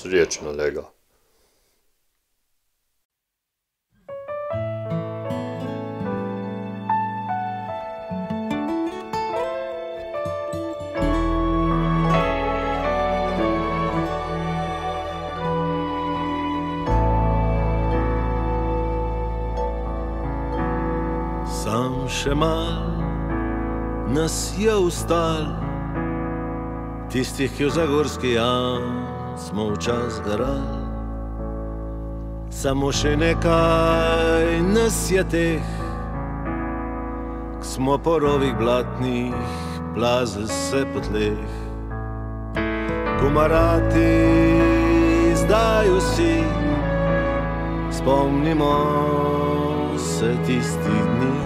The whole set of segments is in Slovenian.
Srečno, lega. Sam še mal nas je ustal, tistih, ki v Zagorski jam smo včas garali. Samo še nekaj nas je teh, k smo po rovih blatnih plazili se po tleh. Kumarati zdaj vsi, spomnimo se tistih dni,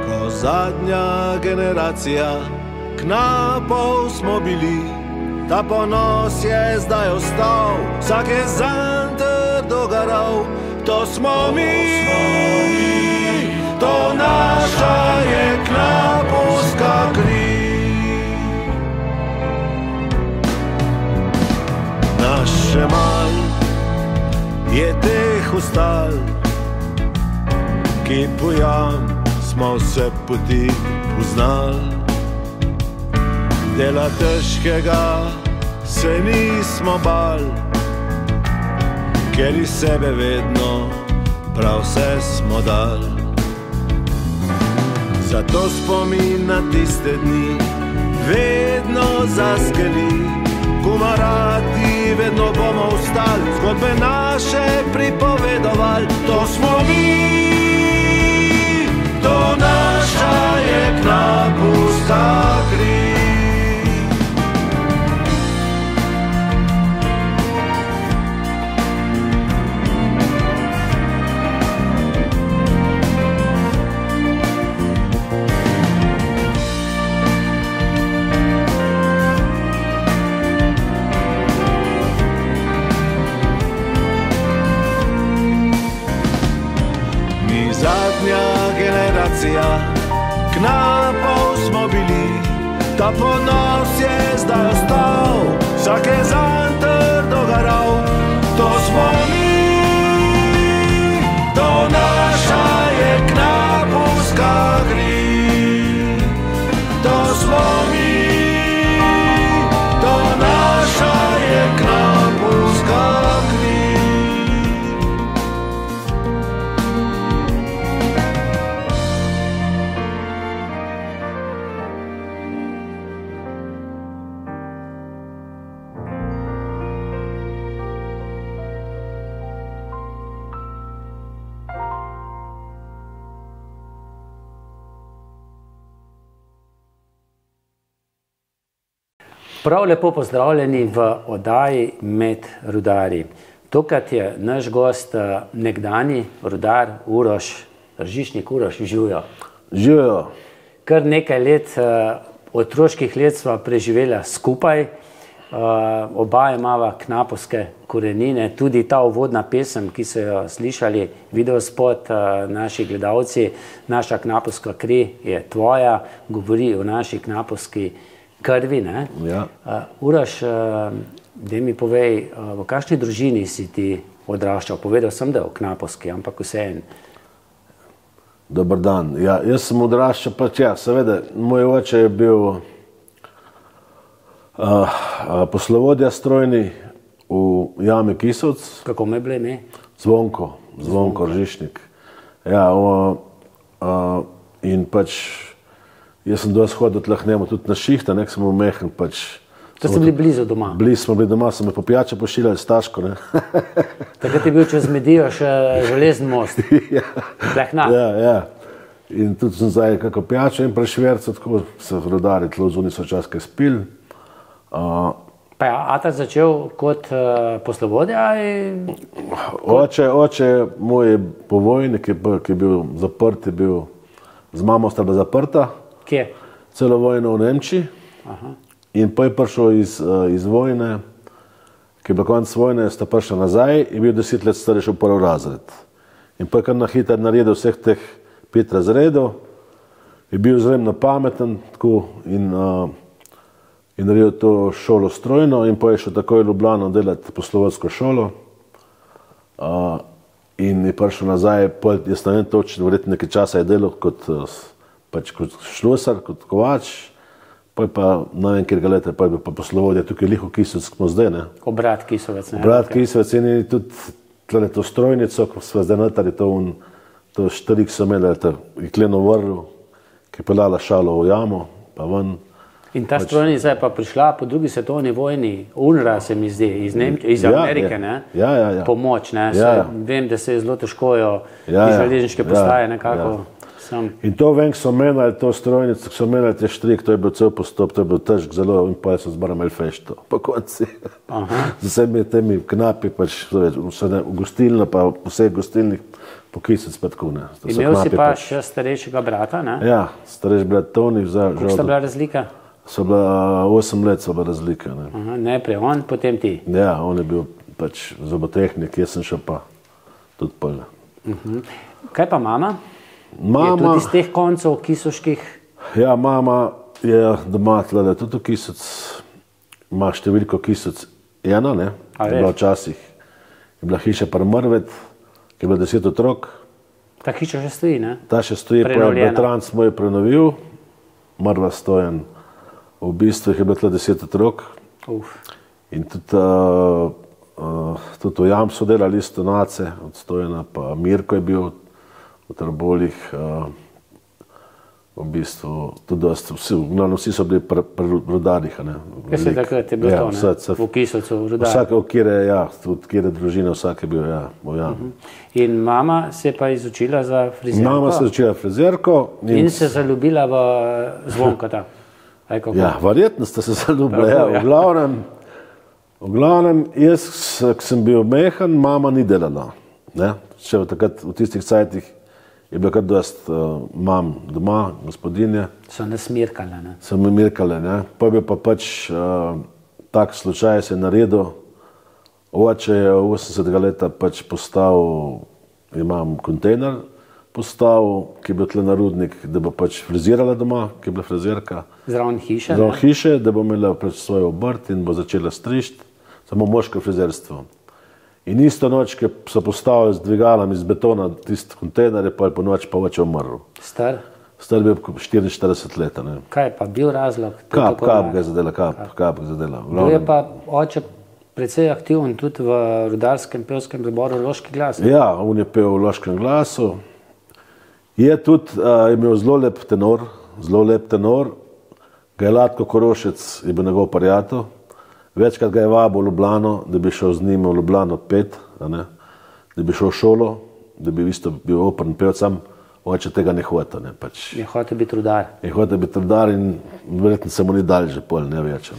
ko zadnja generacija knapov smo bili. Ta ponos je zdaj ostal, vsak je zanj trdo garal. To smo mi, to naša je knapovska kri. Naš še mal je teh ustal, ki po jam smo vse poti poznali. Dela težkega se nismo bal, ker iz sebe vedno prav vse smo dal. Zato spomin na tiste dni vedno zaskeli. Kumarati, vedno bomo vstali, zgodbe naše pripovedovali. To smo mi, to naša je knapovska kri. Zadnja generacija knapov smo bili, ta ponos je zdaj ostal, vsak je zanj trdo garal. To smo mi, to naša je knapovska kri. To smo mi, to naša je knapovska kri. Prav lepo pozdravljeni v oddaji Med rudarji. Tokrat je naš gost nekdanji rudar Uroš Tržišnik. Uroš, živjo. Živjo. Kar nekaj let, otroških let sva preživela skupaj. Oba imava knapovske korenine. Tudi ta uvodna pesem, ki so jo slišali, videospot, naši gledalci, Naša knapovska kri je tvoja, govori o naši knapovski krvi, ne? Ja. Uroš, daj mi povej, v kakšni družini si ti odraščal? Povedal sem, da je v knapovski, ampak vseeno. Dobar dan. Ja, jaz sem odraščal, pač ja, seveda, moj oče je bil poslovodja strojni v jami Kisovc. Kako me je bilo ime? Zvonko Tržišnik. Ja, in pač jaz sem dosti hodil tlahnemo tudi na šihta, nek sem umehen pač. To ste bili blizu doma? Smo bili doma, so me po pijače pošiljali s taško, ne. Takrat je bil čez Medijo še železen most. Tlehna. Ja. In tudi sem zdaj kako pijačo in prešverco, tako se rudari tlo zunaj so čas kaj spil. Pa je ata začel kot poslovodja? Oče moj po vojni, ki je bil zaprt, je bil z mamo sta bila zaprta. Kje? Celo vojno v Nemčiji. Aha. In pa je prišel iz vojne, ki je bila konec vojne, sta prišla nazaj in bil 10 let starejši v prvi razred. In pa je kar na hitro naredil vseh teh 5 razredov, je bil izredno pameten tako, in in naredil to šolo strojno in potem je šel takoj v Ljubljano delati poslovodsko šolo. In je prišel nazaj, jaz ne vem točno, verjetno nekaj časa je delal kot šlusar, kot kovač, pa ne vem, kjer ga leta, pa je pa poslovodja tukaj Liho Kisovec, kot smo zdaj, ne? Obrat Kisovec, ne? Obrat Kisovec in je tudi tlele to strojnico, ko smo zdaj notar, je to štrik so imeli, to jekleno vrlo, ki je peljala šalo v jamo, pa ven. In ta strojnica je pa prišla po drugi svetovni vojni, UNRWA se mi zdi, iz Amerike, ne? Ja. Pomoč, ne? Vem, da se je zelo težko iz železniške postaje nekako sam. In to vem, ko so menjali to strojnico, ko so menjali te štrik, to je bil cel postop, to je bil težk zelo in pa so zbara imeli fešto po konci. Z vsemi temi knapi, v gostilno, pa vseh gostilnih po Kisec pa tako, ne. Imel si pa še starejšega brata, ne? Ja, starejši brat Toni. Kako sta bila razlika? So bila 8 let, so bila razlika. Najprej on, potem ti. Ja, on je bil pač zobotehnik, jaz sem šel pa tudi pol. Kaj pa mama? Mama... Je tudi iz teh koncev kisoških? Ja, mama je doma tlele, tudi v Kisec, ima številko Kisec 1, ne? Je bila včasih, je bila hiša pri Mrvet, ki je bila 10 otrok. Ta hiša še stoji, ne? Ta še stoji, pa je bratranc moj prenovil, Mrva Stojan. V bistvu je bilo 10 otrok in tudi v Jamsu delali isto Nace, od Stojana, pa Mirko je bil v Trbolih, v bistvu tudi vsi so bili pri rudarjih. Kaj se takrat je bilo to, ne? V Kisovcu, v rudarjih? Vsake, kjere družine, vsak je bil, ja, v Jamu. In mama se je pa izučila za frizerko? Mama se je izučila frizerko. In se zaljubila v Zvonkota? Ja, verjetno sta se zaljubila, ja. V glavnem, jaz, ko sem bil mehan, mama ni delala, ne. Še v tistih cajtih je bilo kar dost mam doma, gospodinje. So nas mirkale, ne? So me mirkale, ne. Pa je bil pa pač tak slučaj se je naredil. Oče je 80. leta pač postavil, imam kontejner, postavil, ki je bil tle na Rudnik, da bo pač frizirala doma, ki je bila frizerka. Zraven hiše? Zraven hiše, da bo imela pač svoj obrt in bo začela strišt, samo moško frizerstvo. In isto noč, ki so postavili z dvigalom iz betona tiste kontejnerje, pa je po noč pa oče umrl. Star? Star bil 44 let, ne. Kaj je pa bil razlog? Kap ga je zadela, kap ga je zadela. Bil je pa oče precej aktiven tudi v rudarskem pevskem zboru Loški glas? Ja, on je pel v Loškem glasu. Je tudi imel zelo lep tenor, ga je Latko Korošec, je bil njegov prijatelj, večkrat ga je vabil v Ljubljano, da bi šel z njim v Ljubljano pet, da bi šel v šolo, da bi isto bil operen pevec, sam oče tega ne hotel. Je hotel biti rudar. Je hotel biti rudar in verjetno se mu ni dal že pol, ne več.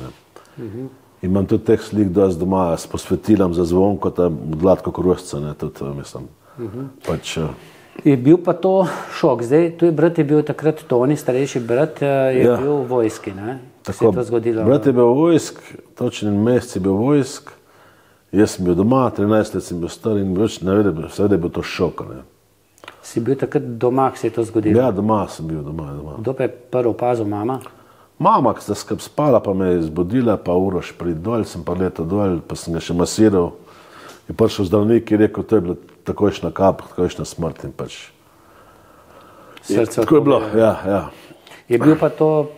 Imam tudi teh slik dosti doma s posvetilom za Zvonkota, Latko Korošca, tudi mislim, pač... Je bil pa to šok. Zdaj, tu je brat je bil takrat Toni, starejši brat, je bil v vojski, ne? Se je to zgodilo? Brat je bil v vojsk, točen mesec je bil v vojsk, jaz sem bil doma, 13 let sem bil star in seveda je bil to šok, ne? Si bil takrat doma, ko se je to zgodilo? Ja, doma sem bil, doma. Kdo pa je prvi opazil, mama? Mama, ki sta skupaj spala, pa me je zbudila, pa Uroš pridi dol, sem pa letel dol, pa sem ga še masiral. Je prišel zdravnik in rekel, to je bila takojšnja kap, takojšnja smrt in pač. Srce tako je bilo, ja. Je bil pa to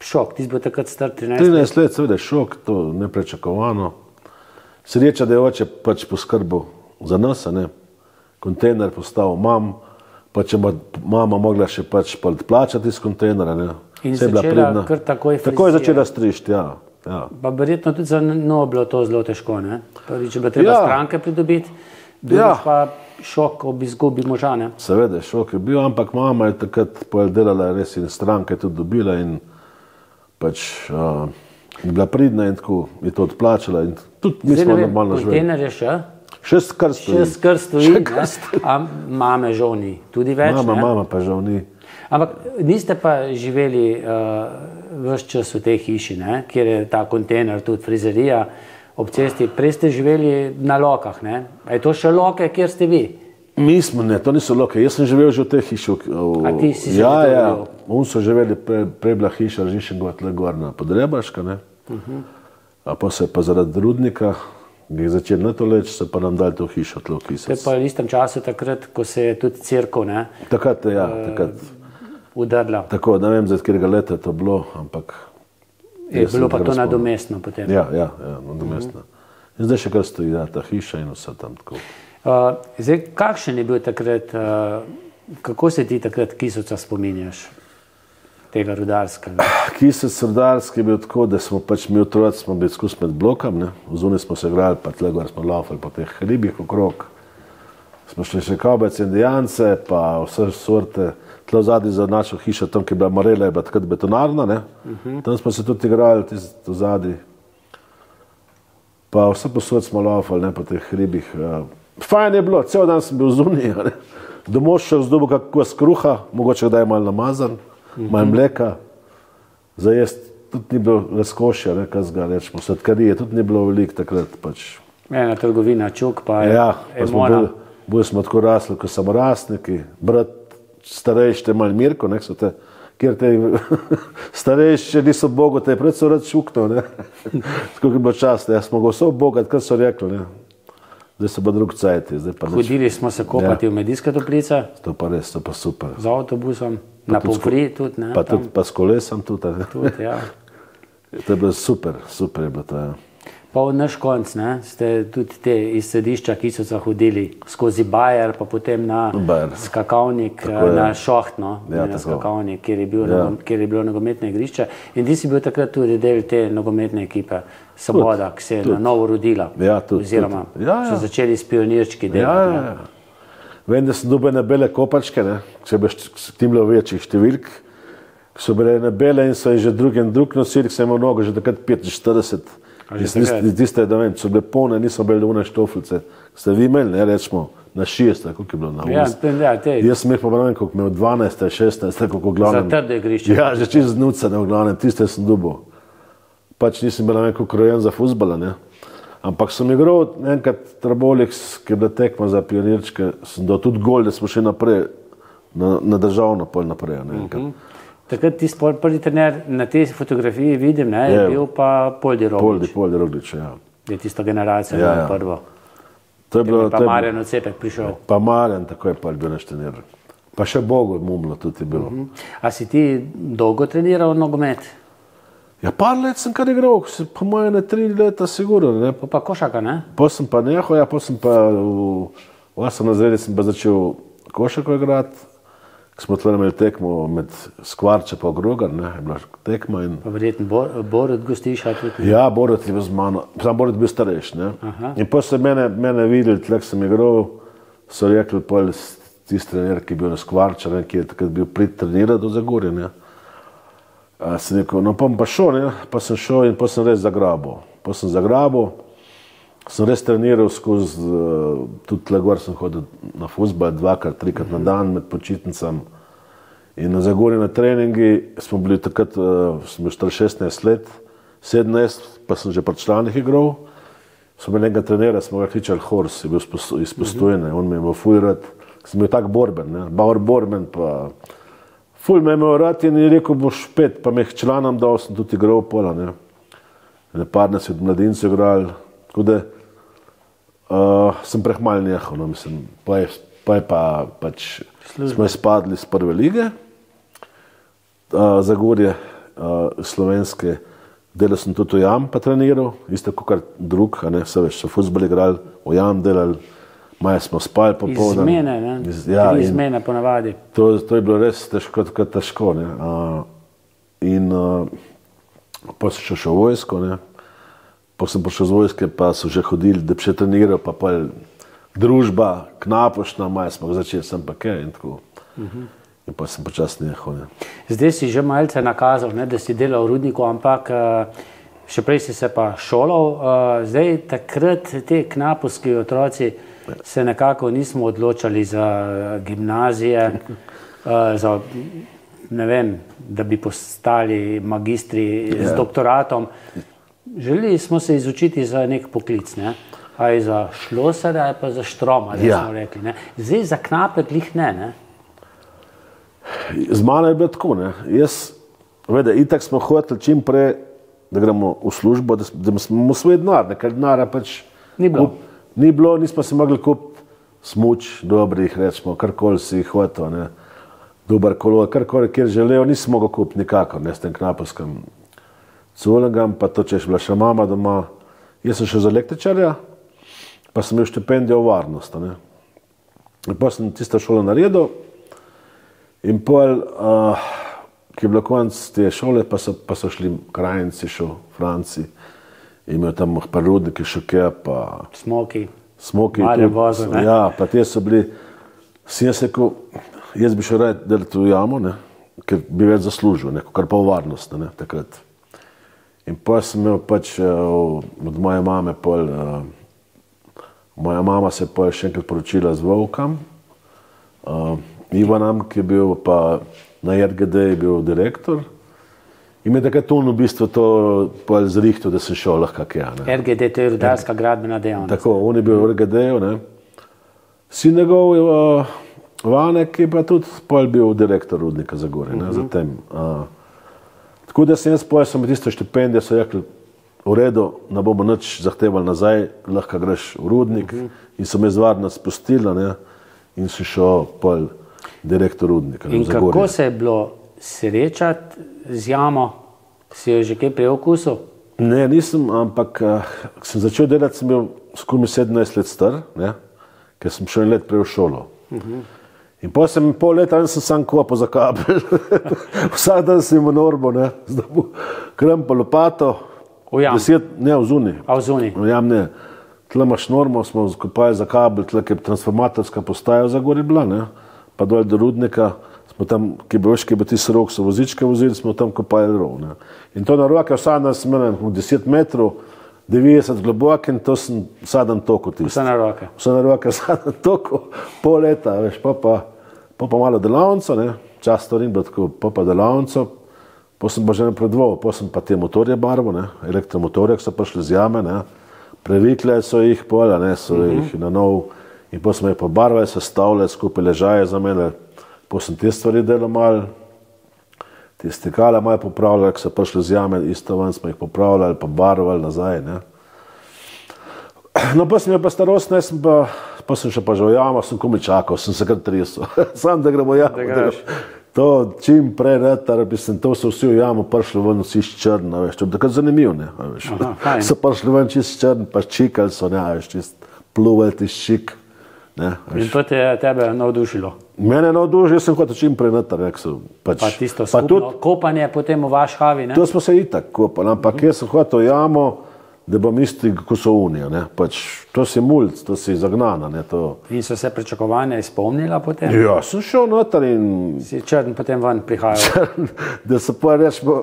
šok, ti si bil takrat star 13 let? 13 let, seveda šok, to neprečakovano. Sreča, da je oče pač poskrbel za nas, ne. Kontejner postavil pa če bo mama mogla še pač plačati iz kontejnera, ne. In začela kar takoj frizirati? Takoj začela strišti, ja. Pa verjetno tudi za njo bilo to zelo težko, ne? Prvič je bilo treba stranke pridobiti, drugič pa šok ob izgubi moža, ne? Seveda, šok je bil, ampak mama je takrat delala res in stranke tudi dobila in pač je bila pridna in tako je to odplačala in tudi mi smo normalno živeli. Kontejner je še? Še skr stoji. A mame žal ni? Tudi več, ne? Mama pa žal ni. Ampak niste pa živeli ves čas v tej hiši, ne? Kjer je ta kontejner, tudi frizerija ob cesti. Prej ste živeli na Lokah, ne? A je to še Loke, kjer ste vi? Mi smo, ne, to niso Loke. Jaz sem živel že v tej hiši. A ti si že to bil? On so živeli, prej bila hiša Ržišengova tle gor na Podrebaška, ne? Pa se je pa zaradi rudnika, ki je začel na to leč, se pa nam dali to hišo tlo v Kisec. To je pa v istem času takrat, ko se je tudi cerkev, ne? Takrat, ja, takrat. Udrla. Tako, ne vem, za katerega leta je to bilo, ampak... Je bilo pa to nadomestno potem. Ja, nadomestno. In zdaj še kar stoji, ta hiša in vse tam tako. Zdaj, kakšen je bil takrat, kako se ti takrat Kisovca spominjaš, tega rudarskega? Kisec rudarski je bil tako, da smo pač mi otroci smo bili skus med blokom, ne, vzuni smo se igrali, pa tle gor smo laufali po teh hribih okrog. Smo šli še Kavbec, Indijance, pa vse sorte, tle vzadi za našo hišo, tam, ki je bila Marela, je bila takrat betonarna, ne. Tam smo se tudi igrali, tisti vzadi. Pa vse posod smo laufali, ne, po teh hribih. Fajn je bilo, cel dan sem bil zunaj, ne. Domov šel z dobo kako skruha, mogoče kdaj malo namazan, malo mleka. Za jesti tudi ni bilo razkošja, ne, kaj zga rečemo, sladkarije, tudi ni bilo veliko takrat pač. Ena trgovina, čuk, pa Emona. Bili smo tako rasli, kot samorastniki, brat starejši, te malo Mirko, ne, so te, kjer te starejši, če niso Bogu, te je predvsem rad šuknil, ne. Tako je bilo čast, jaz smo ga vse bogat, kaj so rekli, ne. Zdaj so pa drug cajti. Hodili smo se kopati v Medijske Toplice. To pa res, to pa super. Z avtobusom, na Pomfri tudi, ne. Pa s kolesom tudi, ne. Tudi, ja. To je bilo super, super je bilo to, ja. Pa v naš konc, ne, ste tudi te iz sedišča Kisovca hodili skozi Bajer, pa potem na skakavnik, na Šoht, no, na skakavnik, kjer je bilo nogometne igrišče. In ti si bil takrat tudi del te nogometne ekipe Svoboda, ki se je na novo rodila. Ja, tudi. Oziroma, so začeli s pionirčki delati. Ja. Vem, da sem dobil ene bele kopačke, ne, ki je tim bilo večjih številk, ki so bile ene bele in so že drug nosili, ki se je imel nogo že takrat 45. Tiste, da vem, so bile polne, niso bile one štoflice. Ste vi imeli, ne, rečemo, na 6, koliko je bilo na ulici. Jaz sem jih pa pravim, koliko imel 12, 16, koliko glavnem. Za trde igrišče. Ja, že čist znucane v glavnem, tiste sem dubil. Pač nisem bil nekako krojen za fuzbala, ne. Ampak sem igral enkrat Traboliks, ki je bila tekma za pionirčke, sem dal tudi gol, da smo šli naprej, na državno pol naprej, ne, enkrat. Takrat tisti prvi trener na tej fotografiji vidim, ne, je bil pa Poldi Roglič. Poldi Roglič, ja. Je tisto generacijo prvo. To je bilo, pa Marjan Ocepek prišel. Pa Marjan, tako je pa bil naš trener. Pa še Bogu Mumlo tudi je bilo. A si ti dolgo treniral nogomet? Ja, par let sem kar igral, po moje ne 3 leta sigurno, ne. Pa košaka, ne? Po sem pa nehal, ja, po sem pa v 8. razredu sem pa začel košarko igrati. Smo tle imeli tekmo med Skvarče pa Grogar, ne, je bila tekma in... Pa verjetno Borut Gostiša tudi? Ja, Borut je bil z mano, sam Borut je bil starejši, ne. In potem so mene videli, tlek sem igral, so rekli pol tisti trener, ki je bil na Skvarča, ne, ki je takrat bil treniral do Zagorja, ne. Sem rekel, no pa šel, ne, pa sem šel in potem sem res zagrabil. Sem res treniral skozi, tudi tle gor sem hodil na fuzbal 2-krat, 3-krat na dan med počitnicami. In na Zagorju na treningi smo bili takrat, sem bil 16 let, 17, pa sem že pri članih igral. Smo imeli enega trenera, smo ga kličali Hors, je bil iz Postojne, on me je imel ful rad. Sem bil tak borben, ne, Bauer borben, pa ful me je imel rad in je rekel, boš pet, pa me jih članom dal, sem tudi igral pola, ne. Par nas je od mladincev igral, tako da sem prehmal nehal, no, mislim, pa je pač, smo izpadli z prve lige, Zagorje, slovenske, delal sem tudi v Jam pa treniral, isto kakor drug, a ne, vse veš, so fuzbal igrali, v Jam delali, maja smo spali popoldan. Izmene, ne, tri izmene ponavadi. To je bilo res težko, ne, in pa sem šel v vojsko, ne. Pa sem prišel z vojske, pa so že hodili, da bi še treniral, pa družba, knapošna, maja smo ga začeli, sem pa kaj in tako. In pa sem počasno nehal, ne. Zdaj si že malce nakazal, ne, da si delal v rudniku, ampak še prej si se pa šolal. Zdaj takrat te knapovski otroci se nekako nismo odločali za gimnazije, za, ne vem, da bi postali magistri z doktoratom. Želeli smo se izučiti za nek poklic, ne? Ali za šlosarja, ali pa za štroma, da smo rekli, ne? Zdaj za knape glih ne? Z mano je bilo tako, ne. Jaz, vede, itak smo hoteli čim prej da gremo v službo, da smo svoj denar, ker denarja pač Ni bilo. Ni bilo, nismo si mogli kupiti smuč, dobrih, rečemo, karkoli si hotel, ne. Dober kolo, karkoli, kjer želel, nisem mogel kupiti nikakor, ne, s tem knapovskem culengam, pa to, če je bila še mama doma. Jaz sem šel za električarja, pa sem imel štipendijo v varnost, ne. In pa sem tisto šolo naredil in pol, ki je bilo konc te šole, pa so šli krajinci, šel Franci, imel tam parudniki, šoke, pa Smoki, male voze, ne? Ja, pa te so bili, jaz rekel, jaz bi šel rad delati v jamo, ne, ker bi več zaslužil, neko, kar pa v varnost, ne, takrat. In pa sem imel pač od moje mame pol, moja mama se je pol še enkrat poročila z Vovkam, Ivanom, ki je bil pa na RGD je bil direktor. In me takrat on v bistvu to pol zrihtel, da sem šel lahko kje, ne. RGD, to je rudarska gradbena dejavnost. Tako, on je bil v RGD-ju, ne. Sin njegov Vanek je pa tudi pol bil direktor rudnika Zagorje, ne, zatem. Tako da sem jaz pol, sem tisto štipendijo, so rekli, v redu, ne bomo nič zahtevali nazaj, lahko greš v rudnik in so me z varno spustili, ne, in sem šel pol direktor rudnika. In kako se je bilo srečati z jamo? Si jo že kaj preokusil? Ne, nisem, ampak sem začel delati, sem bil skoraj 17 let star, ne, ker sem šel en let prej v šolo. In potem sem pol leta, sem sam kopal za kabel. Vsak dan sem imel norbo, ne, zdaj bo krempo lopato. V jam? Ne, v zuni. A v zuni? V jam ne. Tle imaš normo, smo skopali za kabel, tle, ker je transformatorska postaja za gori bila, ne, pa dol do rudnika, smo tam, ki je bil tisti rok, so vozičke vozili, smo tam kopali rov, ne. In to na roke, vsak dan sem imel 10 metrov, 90 globok in to sem vsak dan tokal tisto. Vse na roke? Vse na roke, vsak dan tokal, pol leta, veš, pa malo delavnico, ne, čas to ni bilo tako, pa delavnico, pa sem pa že napredoval, pa sem pa te motorje barvo, ne, elektromotorje, ki so prišli z jame, ne, previkle so jih pol, ne, so jih na nov, in pa smo jih pobarvali, sestavljali, skupaj ležaje zamenjali, pa sem te stvari delal malo, te stekale malo popravljali, ki so prišli z jame, isto ven smo jih popravljali, pa barvali nazaj, ne. No, pa sem je pa starost, ne, pa sem še pa že v jamo, sem komaj čakal, sem se kar tresel, sam da gremo v jamo. To čim prej, ne, to so vsi v jamo prišli ven vsi črn, veš, to je tako zanimiv, ne, veš. So prišli ven čist črn, pa čikali so, ne, veš, čist pluvali tisti šik, ne, veš. In to te je tebe navdušilo? Mene navdušilo, jaz sem hotel čim prej noter, rekel, pač. Pa tisto skupno kopanje potem v vaš havi, ne? To smo se itak kopali, ampak jaz sem hotel jamo, da bom isti, ko so unija, ne, pač, to si mulc, to si zagnana, ne, to. In so se pričakovanja izpolnila potem? Ja, sem šel noter in Si črn potem ven prihajal? da se pa rečemo,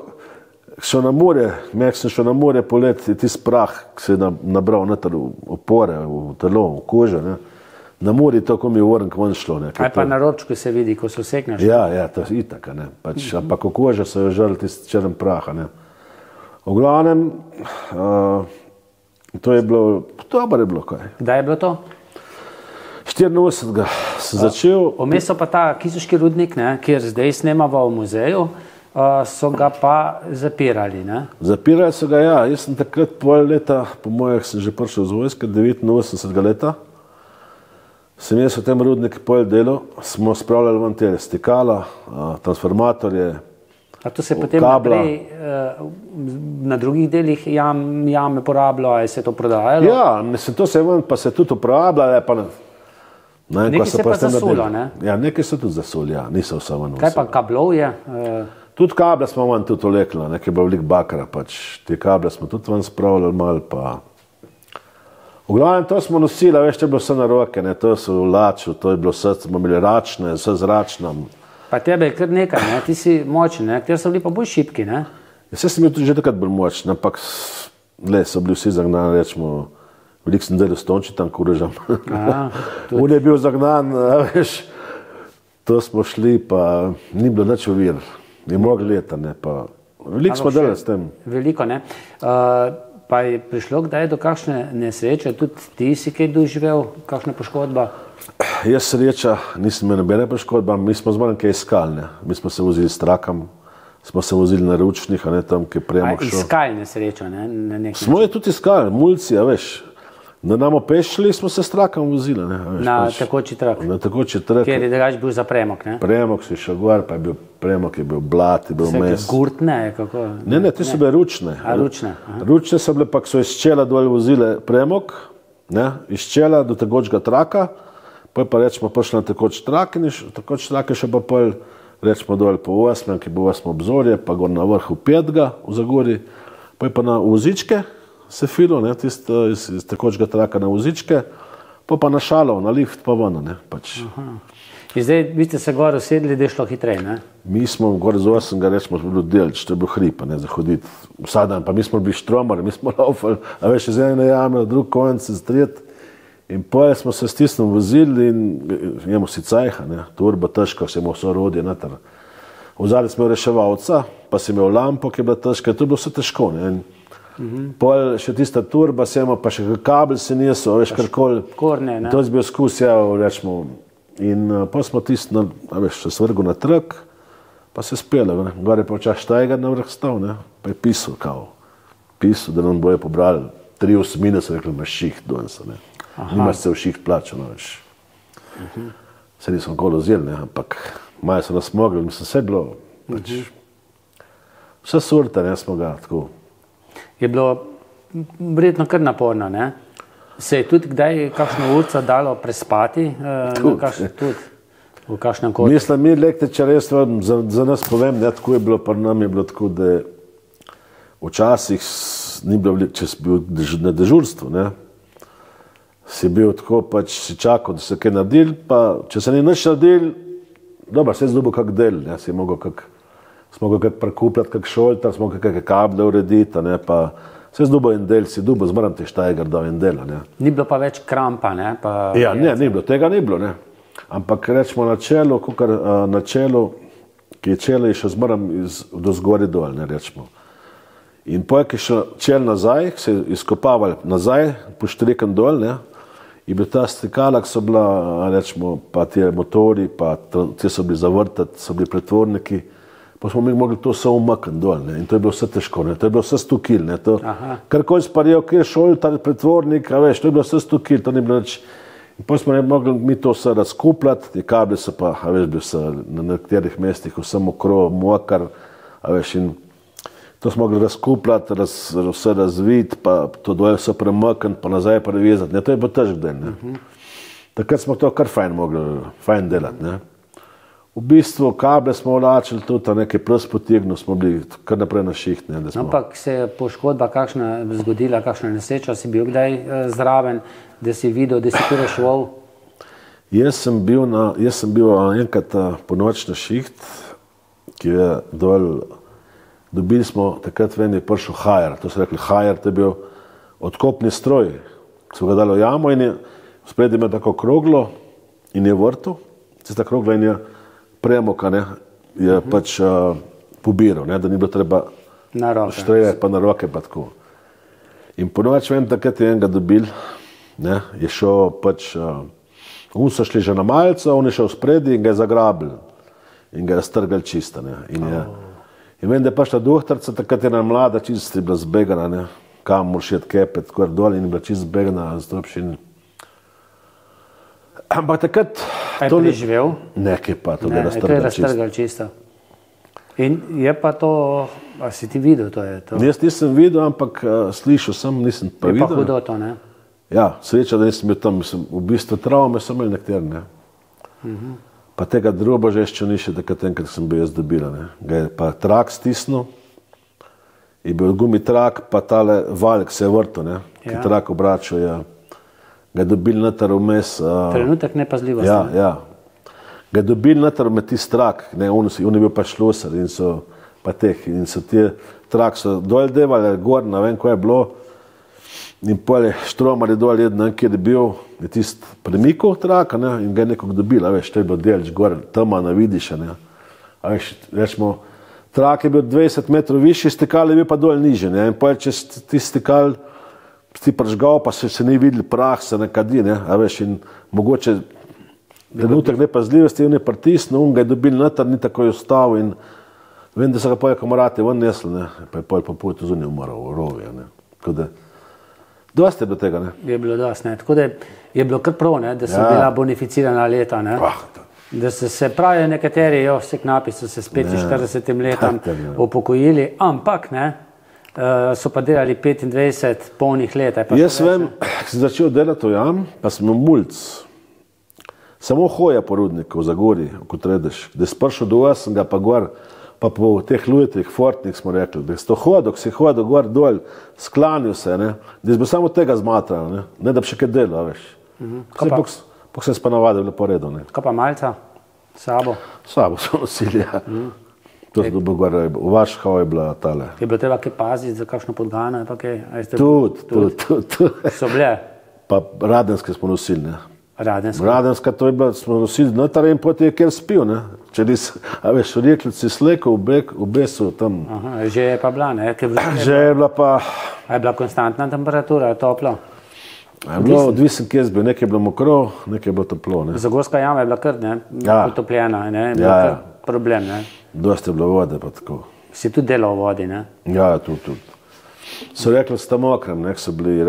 šel na morje, mek sem šel na morje poleti, tisti prah, ki se je nabral noter v opore, v telo, v kožo, ne. Na morju to, ko mi je vrnk ven šlo, ne. Kaj pa na ročku se vidi, ko se vsekneš? Ja, to je itak, ne, pač, ampak v kože so jo žrli tisti črn prah, ne. V glavnem, to je bilo, dobro je bilo, kaj. Kdaj je bilo to? 84. sem začel. Vmes so pa ta Kisuški rudnik, ne, kjer zdaj snemava v muzeju, so ga pa zapirali, ne? Zapirali so ga, ja. Jaz sem takrat pol leta, po mojih sem že prišel z vojske, 89. leta. Sem jaz v tem rudniku pol delal, smo spravljali ven te stikala, transformatorje, A to se potem naprej na drugih delih jame porabilo, ali se to prodajalo? Ja, mislim, to se je ven, pa se tudi uporabljalo, pa ne. Nekaj se pa zasulo, ne? Ja, nekaj so tudi zasuli, ja, niso vse ven. Kaj pa kablov je? Tudi kable smo ven tudi olekli, nekaj je bilo veliko bakra, pač te kable smo tudi ven spravljali malo, pa. V glavnem to smo nosili, veš, to je bilo vse na roke, ne, to so vlačil, to je bilo vse, smo imeli račne, vse zračno. Pa tebe je kar nekaj, ne? Ti si močen, ne? Ker so bili pa bolj šibki, ne? Jaz sem bil tudi že takrat bolj močen, ampak so bili vsi zagnani, rečemo, veliko sem delal s Tončitom, kurežem. On je bil zagnan, veš, to smo šli, pa ni bilo nič ovir, ni mogli leta, ne, pa veliko smo delali s tem. Veliko, ne? Pa je prišlo kdaj do kakšne nesreče, tudi ti si kaj doživel, kakšna poškodba? Jaz sreča, nisem imel nobene poškodbe, mi smo zmanj kaj iskali, ne. Mi smo se vozili s trakom, smo se vozili na ručnih, a ne tam, ki je Premog šel. Iskali nesrečo, ne? Na neki smo je tudi iskali, mulci, a veš. Na namo pešli smo se s trakom vozili, ne? Veš, na tekoči trak. Na tekoči trak. Kjer je drugače bil za Premog, ne? Premog si šel gor, pa je bil Premog, je bil blat, je bil mes. Gurtne, kako? Ne, te so bile ručne. A ručne? Ručne so bile, pa so iz Čela dol vozile Premog, ne? Iz Čela do tekočega traka, pa rečemo prišli na tekoč trak in tekoč trak je še pa pol, rečemo dol po 8, ki bo 8 obzorje, pa gor na vrhu 5 v Zagori, pa na vozičke se filo, ne, tisto iz tekočega traka na vozičke, pa na šalov, na lift, pa ven, ne, pač. In zdaj, vi ste se gor usedli, da je šlo hitreje, ne? Mi smo gor z 8, rečemo, smo bili delč, to je bil hrib, ne, za hoditi vsak dan, pa mi smo bili štromari, mi smo laufali, a veš, iz ene jame, drug konec, iz tret. In poje smo se s tistim vozili in imamo si cajha, ne, turba težka, si imel vse orodje noter. Vzali smo reševalca, pa si imel lampo, ki je bila težka, to je bilo vse težko, ne. Poje še tista turba, si imel pa še kabel si niso, veš, karkoli. Korne, ne. To je bil skus, ja, rečemo. In poje smo tisto, veš, se svrgu na trg, pa se spele, ne. Gor je pa včas Štajgar na vrh stal, ne, pa je pisal, da nam bojo pobrali 3 osmine, so rekli, imaš šiht danes, ne. Nimaš se v šiht plačal, no, veš. Se nisem kolo vzeli, ne, ampak malo so nas mogli, mislim, vse bilo, pač, vse surta, ne, smo ga, tako. Je bilo verjetno kar naporno, ne? Se je tudi kdaj kakšno urco dalo prespati? Tudi v kakšnem kotu? Mislim, mi električar, res za nas povem, ne, tako je bilo, pa nam je bilo tako, da včasih ni bilo, če si bil na dežurstvu, ne, si bil tako, pač si čakal, da se kaj naredil, pa če se ni nič naredil, dobro, se je zdobil kak del, ne, si mogel smo mogli kak prekupljati, kak šoltar, smo mogli kakve kable urediti, ne, pa se je zdobil en del, si dobil, zmaram ti Štajgar dal en del, ne. Ni bilo pa več krampa, ne? Pa ja, ne, ni bilo, tega ni bilo, ne. Ampak rečemo na čelu, na čelu, ki je čelo je še zmaram do zgori dol, ne, rečemo. In poje, ki je šel čel nazaj, se je izkopaval nazaj, poštrikan dol, ne, in bil ta stikala, ki so bila, rečemo, pa ti motori, pa ti so bili zavrtati, so bili pretvorniki, pa smo mi mogli to vse umakniti dol, ne, in to je bilo vse težko, ne, to je bilo vse 100 kil, ne, to, karkoli sparijal, kjer je šoltar, pretvornik, a veš, to je bilo vse 100 kil, to ni bilo nič. In potem smo ne mogli mi to vse razkupljati, ti kabli so pa, a veš, bil se na nekaterih mestih vse mokro, mokar, a veš, in to smo mogli razkupljati, vse razviti, pa to dole vse premakniti, pa nazaj prevezati, ne, to je bilo težk del, ne. Takrat smo to kar fajn delati, ne. V bistvu kable smo vlačili tudi, nekaj plus potegnil, smo bili kar naprej na šiht, ne, da smo. Ampak se je poškodba kakšna zgodila, kakšna nesreča, si bil kdaj zraven, da si videl, da si tu reševal? Jaz sem bil enkrat ponoči na šiht, ki je dol. Dobili smo, takrat ven je prišel hajer, to so rekli hajer, to je bil odkopni stroj, ki so ga dali v jamo in je spredje imel tako kroglo in je vrtu, tista krogla in je premoka, ne, je pač pobiral, ne, da ni bilo treba štreljati pa na roke pa tako. In ponoči vem, takrat je enega dobil, ne, je šel pač, on so šli že na malco, on je šel spredje in ga je zagrabil in ga je strgali čista, ne, in vem, da je pašla dohtarca, takrat je ena mlada čisto bila zbegana, ne, kam moraš jeti kepet, kar dol in je bila čisto zbegana, zato in... Ampak takrat... Je preživel? Nekaj pa, to je raztrgal čisto. In je pa to, a si ti videl, to je to? Jaz nisem videl, ampak slišal sem, nisem pa videl. Je pa hudo to, ne? Ja, sreča, da nisem bil tam, v bistvu travme so imeli nekateri, ne. Pa tega droba že še ni še takrat enkrat sem bil jaz dobila, ne. Ga je pa trak stisnil, je bil gumi trak, pa tale valjk se je vrto, ne, ki trak obračal, ja. Ga je dobil noter vmes. Trenutek nepazljivosti. Ja. Ga je dobil noter med tist trak, ne, on je bil pa šlosar in so pa in so te trak so dol devali, gor, ne vem, ko je bilo. In pol je štromar je dol jedan, kjer je bil, je tist premikal traka, ne, in ga je nekog dobil, a veš, to je bilo delč gor, tama na vidiš, ne. A veš, rečemo, trak je bil 20 metrov višji, stikal je bil pa dol niže, ne, in pol je čez tist stikal ti pržgal, pa se ni videl prah, se ne kadi, ne, a veš, in mogoče trenutek nepazljivosti, on je pritisnil, on ga je dobil noter, ni tako je ustavil in Vem, da so ga poje komorati ven nesli, ne, pa je pol po putu zunaj umoral v rovi, ne. Tako da, dosti je bilo tega, ne. Je bilo dosti, ne. Tako da je bilo kar prav, ne, da so bila bonificirana leta, ne. Da so se pravi nekateri, vse knapi so se s 45 letom upokojili, ampak, ne, so pa delali 25 polnih let. Jaz vem, ko sem začel delati v jam, pa sem imel mulc. Samo hoja po rudniku v Zagori, kot redeš. Da si prišel do vas, sem ga pa gor, pa po teh lujetrih, fortnih smo rekli, da si to hodil, ko si hodil gor dol, sklanil se, ne, da si bil samo tega zmatral, ne da bi še kaj delal, veš. Pok sem se pa navadil, bilo po redu, ne. Kaj pa malca? Sabo? Sabo so nosili, ja. To je bilo gor, v Varšavu je bila tale. Je bilo treba kaj paziti za kakšno podgano, pa kaj? Tudi. So bile? Pa radenske smo nosili, ne. Radenska, to je bila, smo nosili notar in potem je kjer spil, ne. Če nis, a veš, v Reklici slekel, v besu tam. Aha, že je pa bila, ne? Že je bila pa... A je bila konstantna temperatura, je toplo? Je bilo odvisen, kje je bil, nekaj je bilo mokro, nekaj je bilo toplo, ne. Zagorska jama je bila kar, ne, potopljena, ne, je bila kar problem, ne. Dosti je bilo vode, pa tako. Si tudi delal v vodi, ne? Ja, tudi. So rekli, sta mokrem, ne, so bili...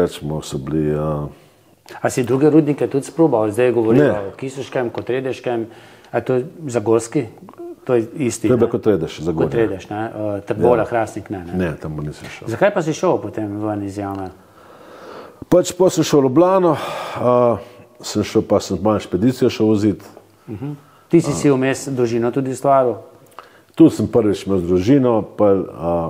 A si druge rudnike tudi sprobal? Zdaj govorijo o Kisuškem, Kotredeškem, a to je Zagorski? To je isti, ne? To je Kotredeš, Zagorje. Kotredeš, ne? Trbola, Hrastnik, ne? Ne, tam bo nisem šel. Zakaj pa si šel potem ven iz jame? Pač pa sem šel v Ljubljano, sem malo špedicijo šel voziti. Ti si vmes družino tudi stvaril? Tu sem prvič imel družino, pa...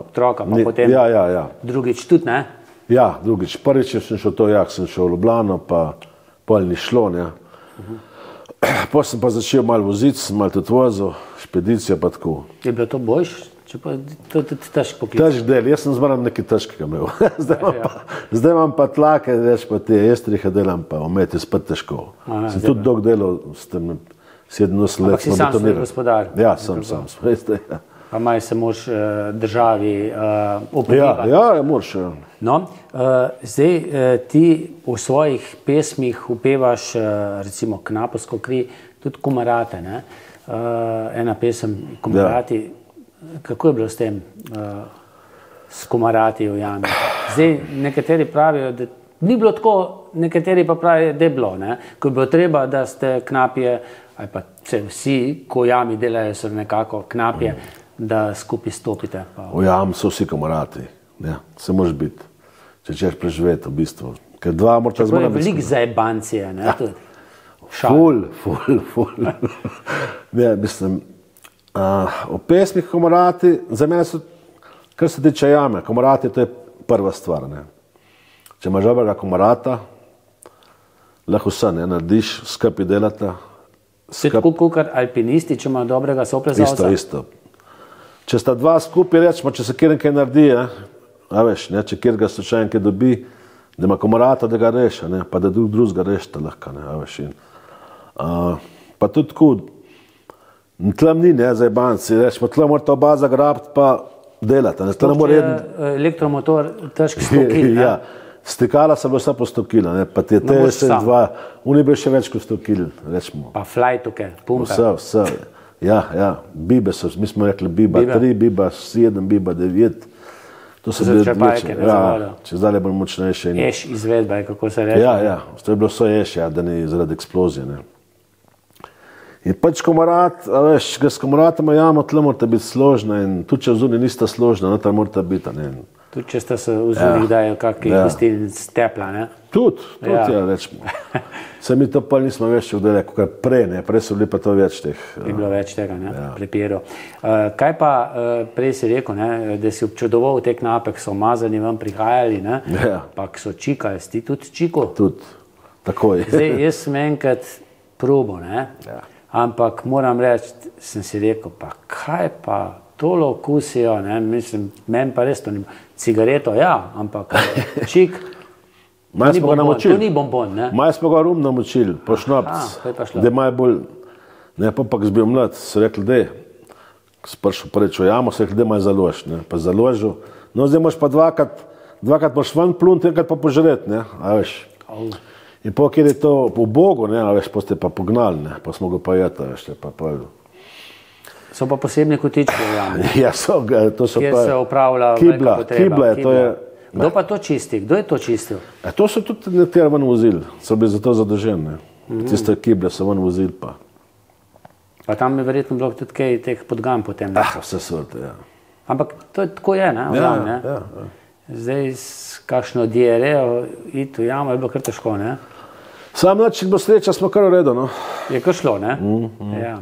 Otroka, pa potem Ja. Drugič tudi, ne? Ja, drugič. Prvič sem šel to, sem šel v Ljubljano, pa pol ni šlo, ne. Potem sem pa začel malo voziti, sem malo tudi vozil, špedicijo pa tako. Je bilo to boljš? Če pa to je težk poklic. Težk del, jaz sem zmaram nekaj težkega imel. Zdaj imam pa tlake, veš, pa te estrihe delam, pa ometi spet težko. Sem tudi dolg delal, s tem 7-8 let. Ampak si sam svoj gospodar? Ja, sam svoj, ja. Pa maj se moraš državi upodobiti. Ja, moraš. No, zdaj ti v svojih pesmih upevaš recimo Knapovsko kri, tudi Komarate, ne? Ena pesem Komarati. Kako je bilo s tem, s Komarati v jami? Zdaj nekateri pravijo, da ni bilo tako, nekateri pa pravijo, da je bilo, ne? Ko je bilo treba, da ste knapje, ali pa vsi, ko v jami delajo, so nekako knapje, da skupaj stopite. V jam so vsi Komarati, ja, se moraš biti, če češ preživeti v bistvu. Ker dva morata zmora biti. To je veliko zajebancije, ne? Ful. Ne, mislim, v pesmih Komarati, za mene so, kar se tiče jame, Komarati to je prva stvar, ne. Če imaš dobrega Komarata, lahko vse, ne, narediš, skupaj delata. Se tako kukar alpinisti, če imajo dobrega soplezalca? Isto. Če sta dva skupaj, rečemo, če se kjer nekaj naredi, a veš, ne, če kjer ga slučajen kaj dobi, da ima Komarata, da ga reša, ne, pa da drugega rešta lahko, ne, a veš. Pa tudi tako, tlem ni, ne, zajebanci, rečemo, tlem morate oba zagrabiti pa delati, ne, tlem mora elektromotor težk 100 kil, ne? Ja, stikala so bilo vsa po 100 kil, ne, pa te TS2, oni bi še več kot 100 kil, rečemo. Pa flajtuke, pumpe. Vse. Ja, bibe so, mi smo rekli biba 3, biba 7, biba 9. To so bile črpalke, ne zavoljo. Če zdaj bolj močnejše. Eš izvedba, kako se reče. Ja, to je bilo vse eš, da ni zaradi eksplozije, ne. In pač Komarat, a veš, ga s Komaratoma jamo, tle morate biti složna in tudi če vzuni nista složna, notar morate biti, ne. Tudi če ste se vzuli, da je kakšni gostilnic tepla, ne? Tudi, rečemo. Se mi to pa nismo več vdele, kakor prej, ne, prej so bili pa to več teh. Je bilo več tega, ne, prepirov. Kaj pa prej si rekel, ne, da si občudoval te knape, ki so umazani ven prihajali, ne, pa ki so čikali, si ti tudi čikal? Tudi, takoj. Zdaj, jaz sem enkrat probo, ne, ampak moram reči, sem si rekel, pa kaj pa tolo okusijo, ne, mislim, meni pa res to ni, cigareto, ja, ampak čik, to ni bonbon, ne? Maj smo ga rum namočili, po šnopc, da maj bolj, ne, pa si bil mlad, so rekli, dej, si prišel prvič v jamo, so rekli, dej maj založ, ne, pa založil, no zdaj moš pa dvakrat moš ven plunt, enkrat pa požret, ne, a veš. In po kjer je to v Bogu, ne, a veš, pa ste pa pognali, ne, pa smo ga pa jeta, veš, pa povedal. So pa posebni kotički v jami. Ja, to so kjer pa... se upravlja Kibla, to je... Kdo pa to čisti? Kdo je to čistil? To so tudi nekateri ven vozili, so bili za to zadolženi. Tiste kible so ven vozili pa. Pa tam je verjetno bilo tudi kaj teh podgan potem. Vse sorte, ja. Ampak to je tako je, ne? Ja. Zdaj s kakšno diarejo iti v jamo je bilo kar težko, ne? Sam če bo sreča, smo kar v redu, no. Je kar šlo, ne? Ja.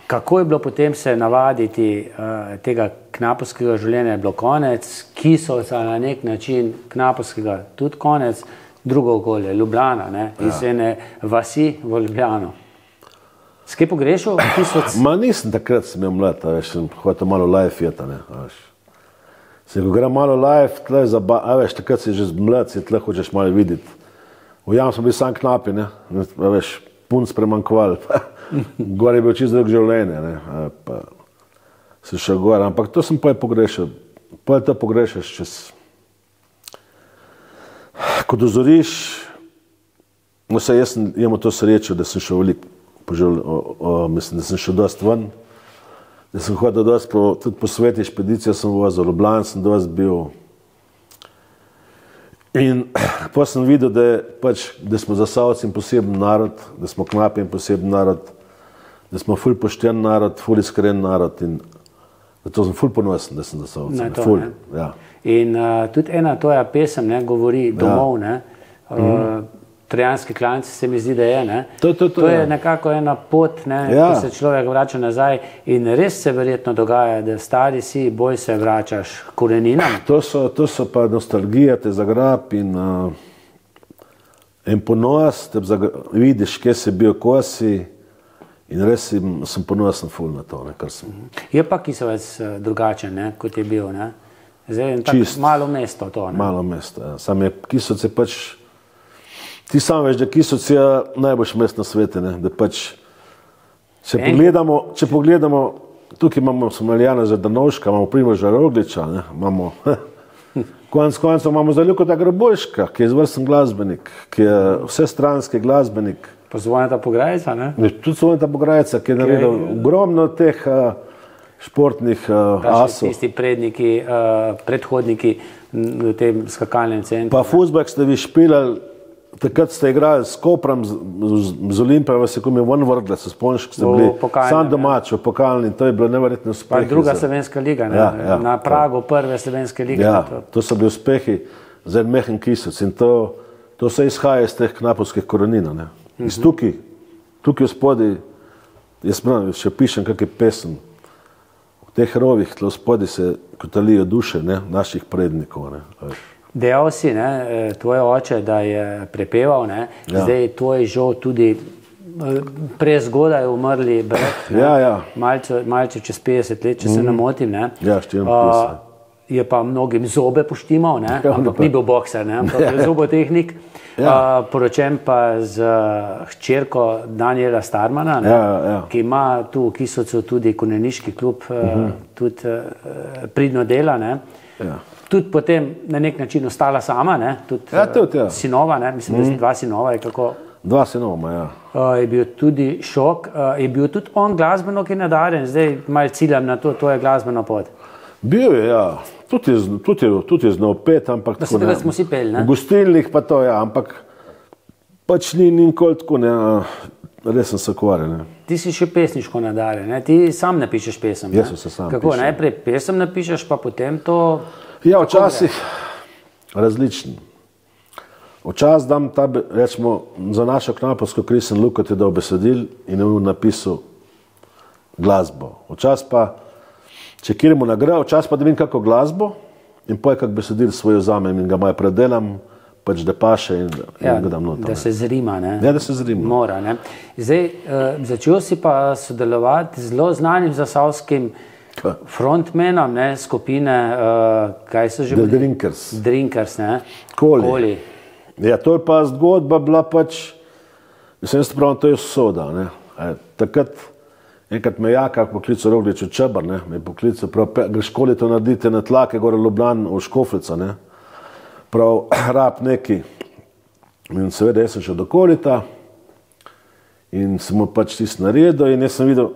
Kako je bilo potem se navaditi tega knapovskega življenja, je bilo konec, Kisovca na nek način, knapovskega tudi konec, drugo okolje, Ljubljana, ne, iz ene vasi v Ljubljano. Skaj pogrešal Kisovc? Ma nisem takrat, sem imel mlad, sem hotel malo life jeta, ne, veš. Se ko gre malo life, tle veš, takrat si že mlad, si tle hočeš malo videti. V jam smo bili sam knapi, ne, veš, punc premanjkovali. Gore je bil čisto drug življenje, ne, pa sem šel gor, ampak to sem potem pogrešal. Potem to pogrešaš čez... Ko dozoriš, no saj jaz imam to srečo, da sem šel veliko, mislim, da sem šel dost ven, da sem hodil dost tudi po sveti špedicije, sem vozil, Ljubljan sem dost bil. In pa sem videl, da smo Zasavci poseben narod, da smo Knapi poseben narod, da smo ful pošten narod, ful iskren narod in zato sem ful ponosen, da sem Zasavci. Ful, ja. In tudi ena tvoja pesem govori domov, ne? Trojanski klanci se mi zdi, da je, ne? To je nekako ena pot, ne? Ko se človek vrača nazaj in res se verjetno dogaja, da stari si, bolj se vračaš koreninam. To so pa nostalgija, te zagrab in ponos, te vidiš, kje si bil, ko si in res sem ponosen ful na to, ne, kar sem. Je pa Kisovec drugačen, ne, kot je bil, ne? Zdaj je tako malo mesto to, ne? Malo mesto, ja. Sam je Kisovec je pač ti sam veš, da Kisovec je najboljši mest na svete, ne? Da pač, če pogledamo, tukaj imamo Smaljana Žadanovška, imamo Primoža Rogliča, ne? Imamo, konec koncev imamo Zaljuka Grabojška, ki je izvrsten glasbenik, ki je vsestranski glasbenik. Pa Zvoneta Pograjca, ne? Tudi Zvoneta Pograjca, ki je naredil ogromno teh športnih asov. Tisti predhodniki v tem skakalnem centru. Pa fuzbak ste vi špilali, takrat ste igrali s Koprom, z Olimpijo, vas je ko mi ven vrgle, se spomniš, ko ste bili sam domač v pokalni, to je bilo neverjetno uspehi. Pa druga slovenska liga, ne? Ja, na pragu prve slovenske lige. Ja, to so bili uspehi za en mehen Kisovec in to se izhaja iz teh knapovskih korenin, ne? Iz tukaj spodaj, jaz še pišem kakšen pesem, v teh rovih tle spodaj se kotalijo duše, ne, naših prednikov, ne. Dejal si, ne, tvoj oče, da je prepeval, ne, zdaj tvoj žal tudi prezgodaj umrli brat, malce čez 50 let, če se ne motim, ne. Ja, 54. Je pa mnogim zobe poštimal, ne, ampak ni bil bokser, ne, ampak je zobotehnik. Poročen pa z hčerko Daniela Starmana, ne, ki ima tu v Kisovcu tudi konjeniški klub, tudi pridno dela, ne. Tudi potem na nek način ostala sama, ne, tudi sinova, ne, mislim, da dva sinova je kako... Dva sinova, ja. Je bil tudi šok, je bil tudi on glasbeno ki nadaren, zdaj malo ciljam na to je glasbeno pot. Bil je, ja. Tudi je znal pet, ampak tako ne. Da smo si peli, ne? V gostilnih pa to, ja, ampak pač ni nikoli tako, ne, res sem se ukvarjal, ne. Ti si še pesniško nadaren, ne? Ti sam napišeš pesem, ne? Jaz se sam pišem. Kako, najprej pesem napišeš, pa potem to... Ja, včasih različni. Včasih dam recimo, za našo knapovsko kri sem Luka ti dal besedil in je napisal glasbo. Včasih pa če kjerimo nagrajo, včasih pa da vim kako glasbo in poje kak besedil svojo vzamem in ga malo predelam, pač da paše in ga dam noter. Da se zrima, ne? Ja, da se zrima. Mora, ne? Zdaj, začel si pa sodelovati z zelo znanim zasavskim frontmanom, ne, skupine, kaj so že bili? The Drinkers. Drinkers, ne? Koli. Ja, to je pa zgodba bila pač, mislim, jaz pravim, to je soda, ne? Takrat enkrat me Jaka poklical Roglič v Čebar, ne, me je poklical, prav, greš kolito naredite na tlake, gore Ljubljan v Škofljica, ne, prav, rab neki. In seveda, jaz sem šel do kolita in sem mu pač tisto naredil in jaz sem videl,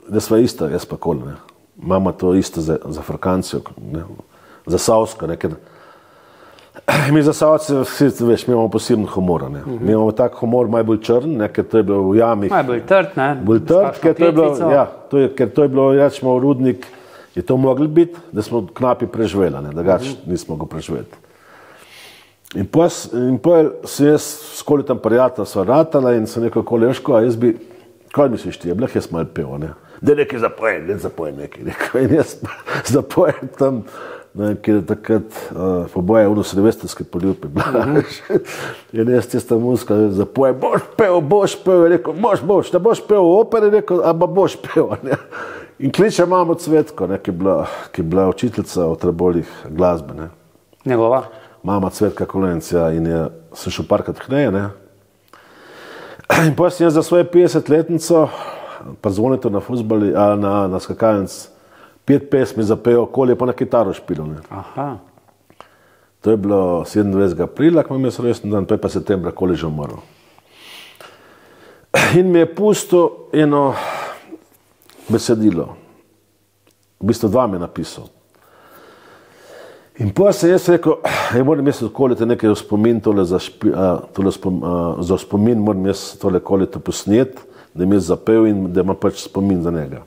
da sva ista, jaz pa koli, ne. Mama to isto za Frkancijo, ne, za Savsko, ne, ker mi za Savce, veš, mi imamo poseben humor, ne. Mi imamo tak humor, malo bolj črn, ne, ker to je bilo v jami. Malo bolj trd, ne. Bolj trd, ker to je bilo, ja, ker to je bilo, rečemo, Rudnik, je to mogli biti, da smo Knapi preživeli, ne, da gač nismo go preživeti. In potem sem jaz s Kolitom prijatelj sva ratala in sem rekel, Koleško, a jaz bi, kaj misliš ti, blah jaz malo pel, ne. Da nekaj zapojem nekaj, rekel, in jaz zapojem tam, ne, ker je takrat poboje v silvestrske poljubi, in jaz tista muzika zapoje, boš pel, rekel, boš, da boš pel v operi, rekel, a pa boš pel, ne. In kliče mamo Cvetko, ne, ki je bila učiteljica v Trbovljih glasbe, ne. Njegova? Mama Cvetka Kolencija in sem šel parkrat hneje, ne. In potem sem jaz za svoje 50-letnico, pa zvonito na fuzbali, na skakalnic, 5 pesmi zapel, Koli je pa na kitaro špilo. Ne. Aha. To je bilo 27. aprila, ko imam jaz rojsten dan, to je pa septembra, Koli že umrl. In mi je pustil eno besedilo. V bistvu 2 mi je napisal. In pa se jaz rekel, moram jaz Kolite nekaj v spomin, za spomin moram jaz tole Kolite posnet, da mi je zapel in da ima pač spomin za njega.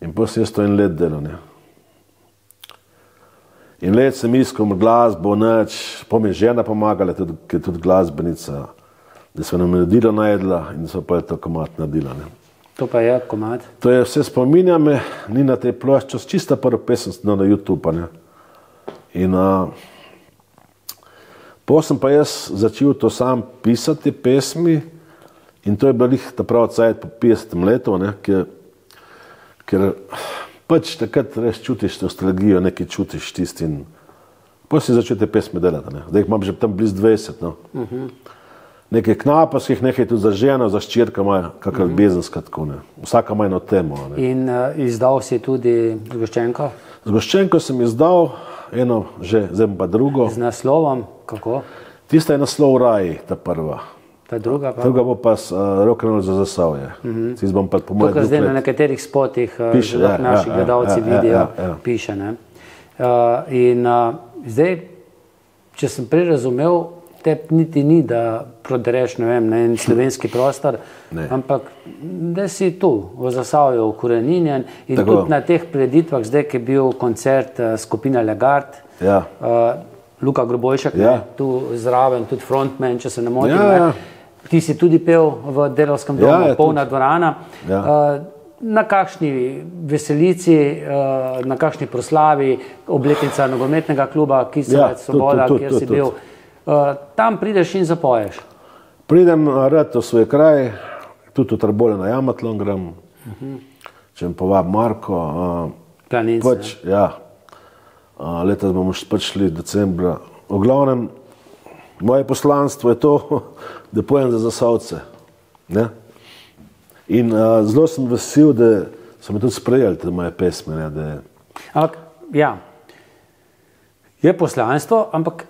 In pa se jaz to en let delal, ne. In let sem iskal glasbo, nič, pa mi je žena pomagala, ki je tudi glasbenica, da so nam naredila najedla in so pa je to komad naredila, ne. To pa je komad? To je vse spominja me, ni na tej plošči, čista prvo pesem na YouTube, ne. In potem sem pa jaz začel to sam pisati pesmi in to je bilo ta prav cajt po 50 letu, ne, ker pač takrat res čutiš nostalgijo, nekaj čutiš tisti in potem si začel te pesmi delati, ne. Zdaj jih imam že tam blizu 20, no. Nekaj knapovskih, nekaj tudi za ženo, za ščirka imajo, kakor bezenska tako, ne. Vsaka ima eno temo, ne. In izdal si tudi Zgoščenko? Zgoščenko sem izdal, eno že, zdaj pa drugo. Z naslovom, kako? Tista je naslov Raj, ta prva. Ta druga pa? Druga bo pa Rock'n'Roll za Zasavje. Bom pa po moje to, kar zdaj na nekaterih spotih piše, naši gledalci vidijo, piše, ne. In zdaj, če sem prej razumel, te niti ni, da prodereš, ne vem, na en slovenski prostor, ampak da si tu, v Zasavju, ukoreninjen in tudi na teh preditvah, zdaj, ki je bil koncert skupina Legard, Luka Grobojšek, tu zraven, tudi frontman, če se ne motim, ti si tudi pel v Delavskem domu, polna dvorana. Na kakšni veselici, na kakšni proslavi, obletnica nogometnega kluba Kisovec, Svoboda, kjer si bil, tam prideš in zapoješ? Pridem rad v svoj kraj, tudi v Trbole na Jamatlon grem, če mi povab Marko. Planince. Letos bomo pač šli decembra. V glavnem, moje poslanstvo je to, da pojem za Zasavce. In zelo sem vesel, da so me tudi sprejeli te moje pesme. Ampak, ja, je poslanstvo, ampak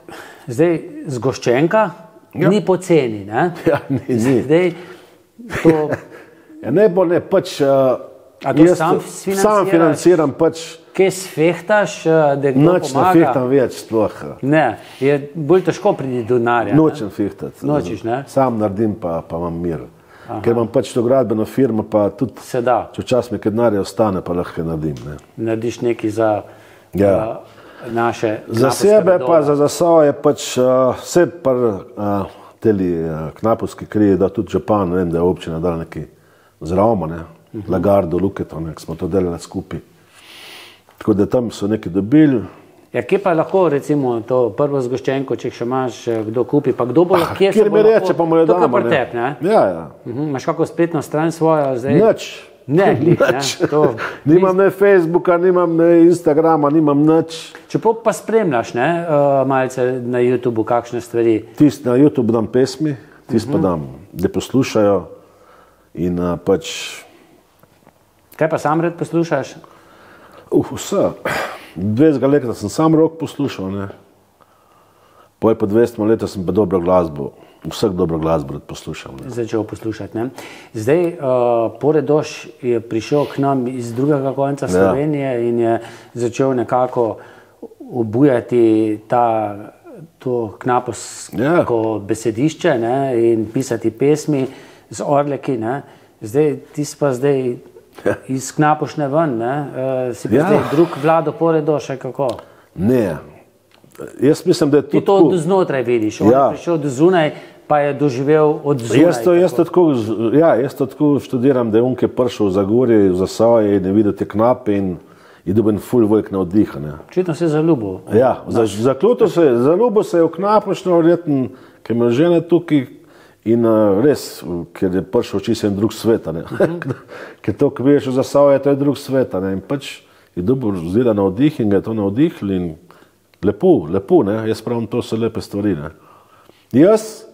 zdaj Zgoščenka ni poceni, ne? Ja, ni. Zdaj to... Ne bo, ne, pač... A to sam financiraš? Sam financiram, pač... Kje sfehtaš, da kdo pomaga? Noč ne fehtam več, sploh. Ne, je bolj težko priti do denarja. Nočem fehtati. Nočiš, ne? Sam naredim, pa imam mir. Ker imam pač to gradbeno firmo, pa tudi... Se da. Če včasih mi kaj denarja ostane, pa lahko naredim, ne. Narediš nekaj za naše... Za sebe pa, za Zasavje pač vse par teli knapovski krije, da tudi Župan, vem, da je občina dala nekaj zravma, ne. Lagardo, Luketo, ne, smo to delali skupaj. Tako da tam so nekaj dobili. Ja, kje pa lahko, recimo, to prvo Zgoščenko, če še imaš kdo kupi, pa kdo bo lahko, kje se bo lahko... Kjer mi reče, pa mu jo damo, ne. To kar pretep, ne? Ja. Imaš kako spletno stran svojo zdaj? Nič. Ne, nič. Nimam ne Facebooka, nimam ne Instagrama, nimam nič. Čeprav pa spremljaš, ne, malce na YouTubeu kakšne stvari? Tist na YouTube dam pesmi, tist pa dam, da poslušajo in pač... Kaj pa sam red poslušaš? Vse. 20 leta sem sam rock poslušal, ne. Poje pa 200 leta sem pa dobro glasbo, vsak dobro glasbo poslušal. Začel poslušati, ne. Zdaj, Poredoš je prišel k nam iz drugega konca Slovenije in je začel nekako obujati to knapovsko besedišče, ne, in pisati pesmi z Orleki, ne. Zdaj, ti pa zdaj iz Knapovšne ven, ne, si pa zdaj drug Vlado Poredoš, kako? Ne, jaz mislim, da je ti to od znotraj vidiš, on je prišel do zunaj, pa je doživel od zunaj. Jaz to tako študiram, da je on, ki je prišel v Zagorje, v Zasavje in je videl te knape in je dobil ful velik navdih. Očitno se je zaljubil. Ja, zaljubil se je v Knapovšno, verjetno, ker ima žene tukaj. In res, ker je prišel čisto en drug svet, ker to, ko vidiš v Zasavje, to je drug svet, in pač je dobil zelo navdih in ga je to navdihli in lepo, ne, jaz pravim, to so lepe stvari, ne. Jaz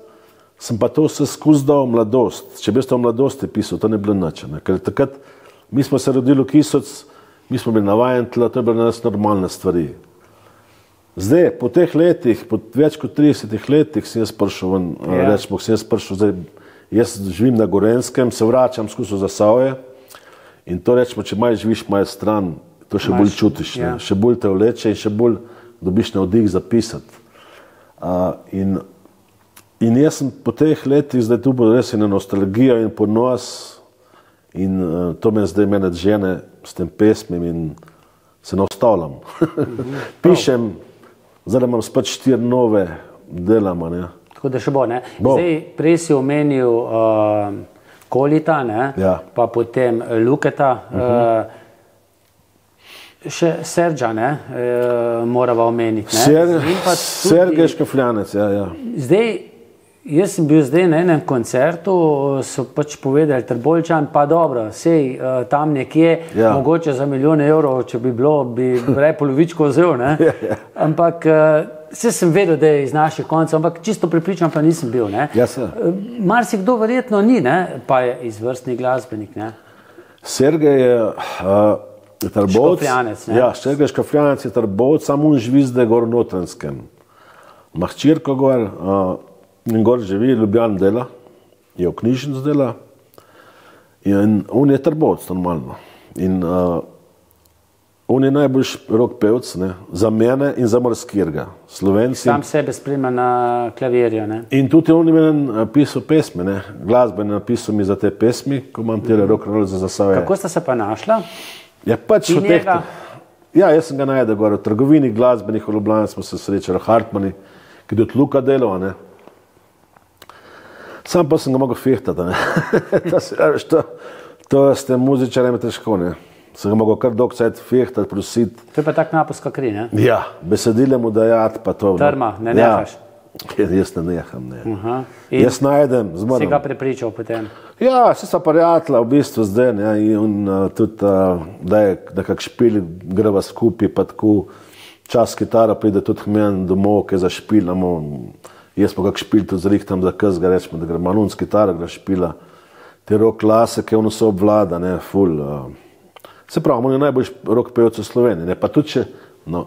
sem pa to vse skozi dal mladost, če bi jaz to v mladosti pisal, to ne bilo nič, ne, ker takrat mi smo se rodili v Kisovec mi smo bili navajeni tla, to je bilo nas normalne stvari. Zdaj, po teh letih, po več kot 30 letih sem jaz prišel ven, rečemo, zdaj, jaz živim na Gorenskem, se vračam skozi Zasavje in to rečemo, če malo živiš malo stran, to še bolj čutiš, še bolj te vleče in še bolj dobiš navdih zapisati. In jaz sem po teh letih, zdaj tu bo res ena nostalgija in ponos in to me zdaj mene žene s tem pesmim in se ne ostavljam. Pišem, zdaj imam spet 4 nove delama, ne. Tako da še bo, ne. Zdaj, prej si omenil Kolita, ne, pa potem Luketa, še Serđa, ne, morava omeniti, ne. Sergej Škofljanec, ja. Zdaj, jaz sem bil zdaj na enem koncertu, so pač povedali Trboveljčan, pa dobro, sej tam nekje, mogoče za milijone evrov, če bi bilo, bi prej polovičko vzel, ne. Ampak saj sem vedel, da je iz naših koncev, ampak čisto prepričan pa nisem bil, ne. Marsikdo verjetno ni, ne, pa je izvrstni glasbenik, ne. Sergej je Trbovec. Škofljanec, ne. Ja, Sergej Škofljanec je Trbovec, samo on živi zdaj gor v Notranjskem. Ima hčerko gor, in gor živi, Ljubljan dela, je v knjižnic dela in on je Trbovec normalno. In on je najboljši rock pevc, ne, za mene in za marsikirga. Slovenci. Sam sebe spremlja na klavirju, ne. In tudi on je meni pisal pesmi, ne, glasbene napisal mi za te pesmi, ko imam tele rock roll za Zasavje. Kako sta se pa našla? Ja, pač v teh... Ja, jaz sem ga najdel gor v trgovini glasbenih v Ljubljani, smo se srečali, Hartmani, ki je tudi Luka delal, ne. Sam pa sem ga mogel fehtati, ne. To s tem muzičarjem je težko, ne. Sem ga mogel kar dolg cajt fehtati, prositi. To je pa tak napuska kri, ne? Ja, besedile mu dajati, pa to. Trma, ne nehaš? Jaz ne neham, ne. Jaz najdem, zmoram. Si ga prepričal potem? Ja, se sva prijatelja v bistvu zdaj, ne, in tudi, da kak špil greva skupaj, pa tako čas kitara pride tudi k meni domov, kaj za špilamo. Jaz pa kak špil tudi zrihtam za kazga, rečemo, da gremo on s kitara, gre špila. Te rock klasike, ono se obvlada, ne, ful. Se pravi, on je najboljši rock pevec v Sloveniji, ne, pa tudi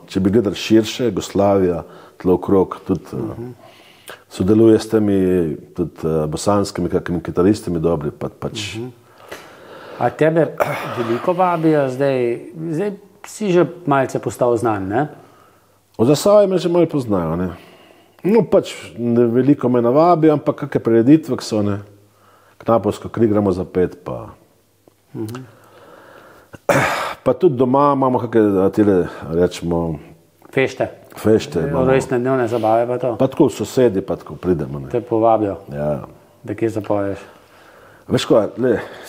če bi gledali širše, Jugoslavija, tlo okrog, tudi sodeluje s temi tudi bosanskimi kakimi kitaristami dobri, pač. A tebe veliko vabijo zdaj si že malce postal znan, ne? V Zasavju me že malo poznajo, ne. No, pač veliko me navabijo, ampak kakve prireditve so, ne. Knapovsko kri gremo za 5, pa... Pa tudi doma imamo kakve, tile, rečemo... Fešte? Fešte. Rojstne dnevne zabave pa to? Pa tako sosedi, pa tako pridemo, ne. Te povabijo? Ja. Da kje zapoješ? Veš ko,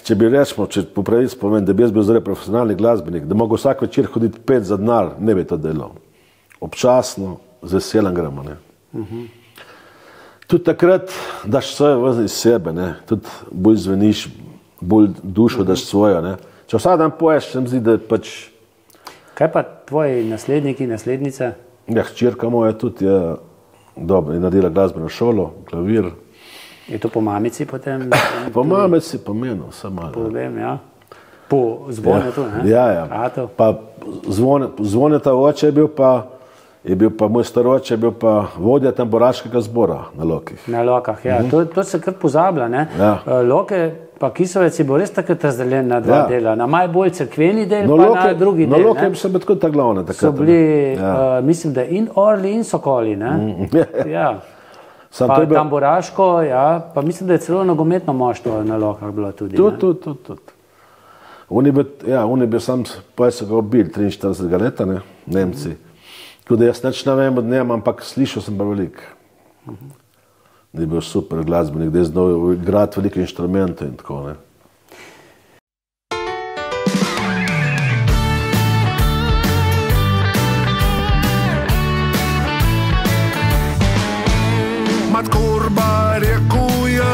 če bi rečemo, če po pravici povem, da bi jaz bil zdaj profesionalni glasbenik, da mogo vsak večer hoditi 5 za denar, ne bi to delal. Občasno, z veseljem gremo, ne. Tudi takrat daš vse iz sebe, ne, tudi bolj zveniš, bolj dušo daš svojo, ne. Če vsak dan poješ, se mi zdi, da pač... Kaj pa tvoji nasledniki, naslednice? Ja, hčerka moja tudi je dobro, je naredila glasbeno šolo, klavir. Je to po mamici potem? Po mamici, po menu, vse malo. Po vem, ja. Po zvone tu, ne? Ja. Pa zvoneta oče je bil pa moj staroče, je bil pa vodja tamburaškega zbora na Lokih. Na Lokah, ja. To se kar pozablja, ne? Loke pa Kisovec je bil res takrat razdeljen na 2 dela. Na maj bolj cerkveni del, pa na drugi del, ne? Na Loke so bili tako ta glavne takrat. So bili, mislim, da in orli in sokoli, ne? Ja. Pa tamburaško, ja, pa mislim, da je celo nogometno moštvo na Lokah bilo tudi, ne? Tudi. On je bil sam, pa so ga ubili 43 leta, ne, Nemci. Tako da jaz neč ne vem od njema, ampak slišal sem pa veliko. Da je bil super glasbenik, da je znal igrati velike inštrumente in tako, ne. Mat kurba rjekuje,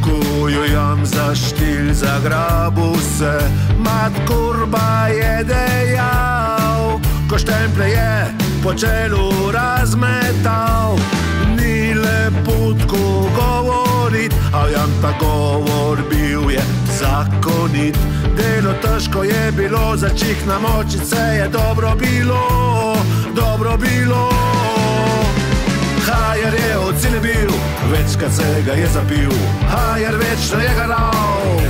koju jam za štilj zagrabu se. Mat kurba je dejal, ko štemple je po čelu razmetal. Ni leputku govorit, a jam ta govor bil je zakonit. Delo težko je bilo, začih na močice je dobro bilo, dobro bilo. Hajer je od cile bil, večkrat se ga je zapil, hajer večno je garal.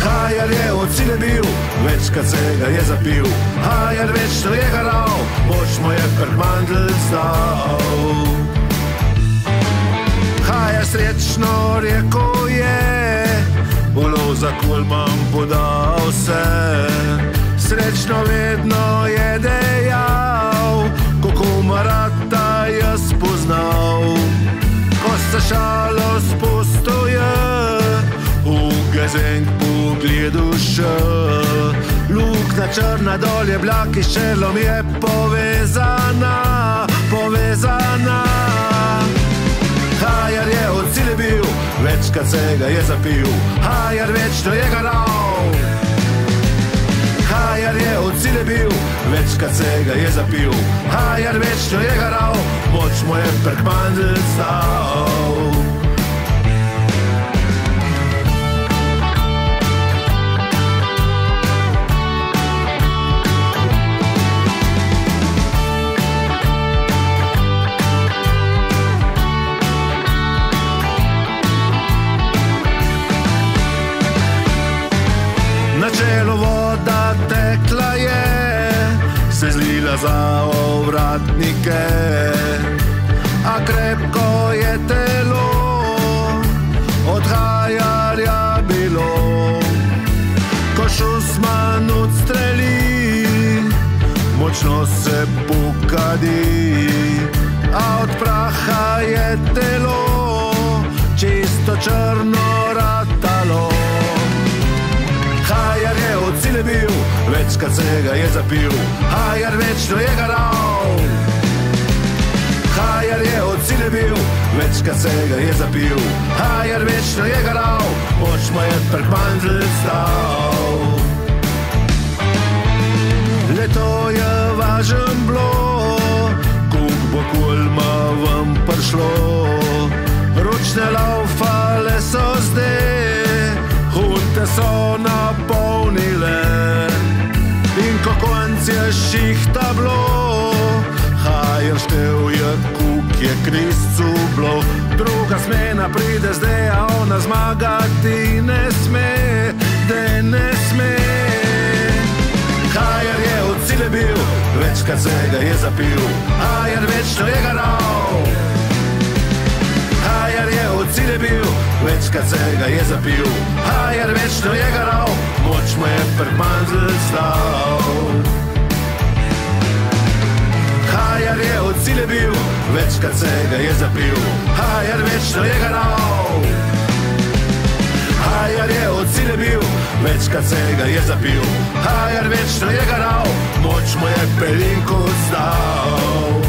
Hajer je od cile bil, večkrat se ga je zapil, hajer večno je garal, moč mu je pred mandl stal. Hajer srečno reko je, ulov za kulmam podal se, srečno vedno je dejal, kako marata je spoznal. Ko se šalo spustuje, v gezenk pogledu še, luknja črna dolje, blaki s čelom je povezana, povezana. Hajer je od cile bil, večkrat se ga je zapil, hajer večno je garal. Hajer je od cile bil, večkrat se ga je zapil, hajer večno je garal, moč mu je prek mandl stal. Na čelu voda tekla je, se zlila za ovratnike, a krepko je telo od hajarja bilo. Ko Šusman odstreli, močno se pokadi, a od praha je telo čisto črno ratalo. Hajer je od cile bil, večkrat se ga je zapil, hajer večno je garal. Hajer je od cile bil, večkrat se ga je zapil, hajer večno je garal, moč mu je prek mandl stal. Leto je važen bilo, kuk bo kulma vam prišlo, ručne laufale so zdaj, hunte so napolnile, in ko konc je šihta bilo, hajer štev je, kuk je kriscu bilo. Druga smena pride zdaj, a ona zmagati ne sme, da ne sme. Hajer je od cile bil, večkrat se ga je zapil, hajer večno je garal. Hajer je od cile bil, večkrat se ga je zapil, hajer večno je garal, moč mu je pred mandl stal. Hajer je od cile bil, večkrat se ga je zapil, hajer večno je garal. Hajer je od cile bil, večkrat se ga je zapil, hajer večno je garal, moč mu je pelinku stal.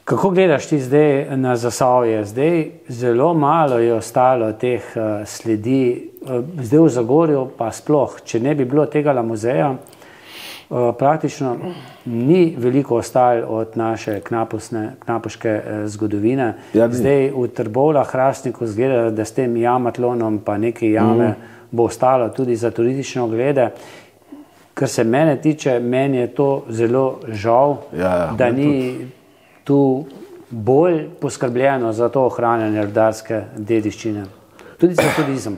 Kako gledaš ti zdaj na Zasavje? Zdaj zelo malo je ostalo teh sledi, zdaj v Zagorju pa sploh, če ne bi bilo tega muzeja, praktično ni veliko ostalo od naše knapovške zgodovine. Zdaj v Trbovljah, Hrastniku zgleda, da s tem jamatlonom pa neke jame bo ostalo tudi za turistične oglede. Kar se mene tiče, meni je to zelo žal, da ni tu bolj poskrbljeno za to ohranjanje rudarske dediščine. Tudi za turizem.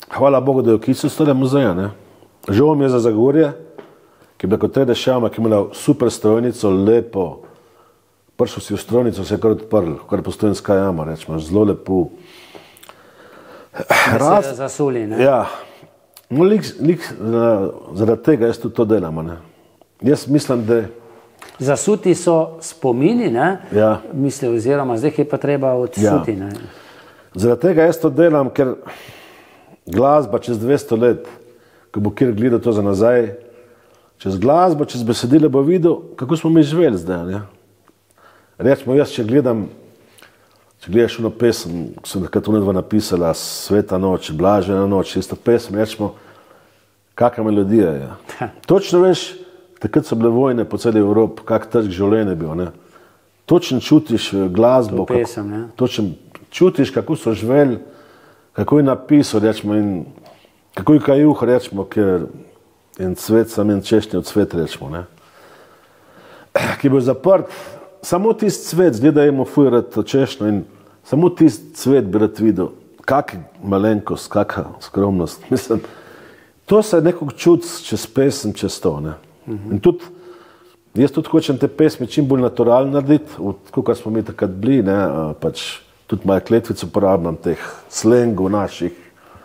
Hvala Bogu, da je v Kicu stole muzeja. Žal mi je za Zagorje, ki je bila kot trede šama, ki je imela super strojnico, lepo. Prišel si v strojnico, se je kar odprl, kar je Postojnska jama, rečemo, zelo lepo. Da se zasuli, ne? Ja. No, zaradi tega jaz tudi to delam, ne. Jaz mislim, da zasuti so spomini, ne? Ja. Mislim, oziroma zdaj je pa treba odsuti, ne? Zaradi tega jaz to delam, ker glasba čez 200 let, ko bo kjer gledal to za nazaj, čez glasbo, čez besedile bo videl, kako smo mi živeli zdaj, ne? Rečemo, jaz, če gledaš eno pesem, ko sem takrat unedva napisala Sveta noč, Blažena noč, isto pesem, rečemo, kakva melodija je. Točno veš, takrat so bile vojne po celi Evropi, kak težk življenje bil, ne. Točno čutiš glasbo, pesem, ne. Točno čutiš, kako so živeli, kako je napisal, rečemo, in kako je kajuh, rečemo, ker en cvet, sam en češnjev cvet, rečemo, ne. Ki je bil zaprt, samo tisti cvet, zdaj da jemo fujrat češnjo in samo tisti cvet bi rad videl, kak malenkost, kaka skromnost. Mislim, to se nekog čuti čez pesem, čez to, ne. In tudi, jaz tudi hočem te pesmi čim bolj naturalno narediti, kot smo mi takrat bili, ne, pač tudi malo kletvic uporabljam, teh slengov naših.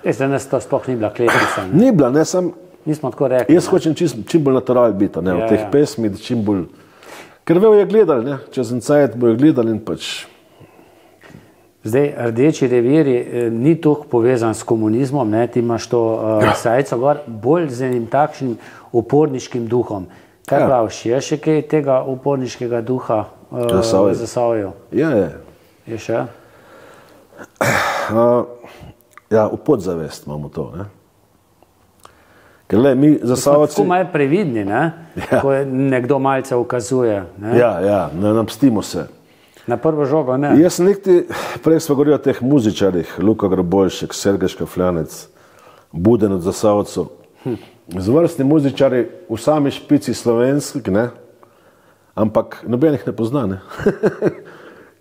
Za nas to sploh ni bila kletvica. Ni bila, ne, sam... Nismo tako rekli. Jaz hočem čim bolj naturalno biti, ne, v teh pesmi, čim bolj... Ker vejo je gledali, ne, čez en cajt bojo gledali in pač... Zdaj, Rdeči reviri ni toliko povezan s komunizmom, ne, ti imaš to sajco gor, bolj z enim takšnim uporniškim duhom. Kaj praviš, je še kaj tega uporniškega duha v Zasavju? Ja, je. Je še? Ja, v podzavest imamo to, ne. Ker le, mi Zasavci... Tako malo previdni, ne, ko nekdo malce ukazuje, ne. Ja, ne napstimo se. Na prvo žogo, ne. Jaz sem nekaj, prej smo govorili o teh muzičarjih, Luka Grabojšek, Sergej Škafljanec, Buden od Zasavcev. Zvrstni muzičari v sami špici slovenskih, ne, ampak nobenih ne pozna, ne.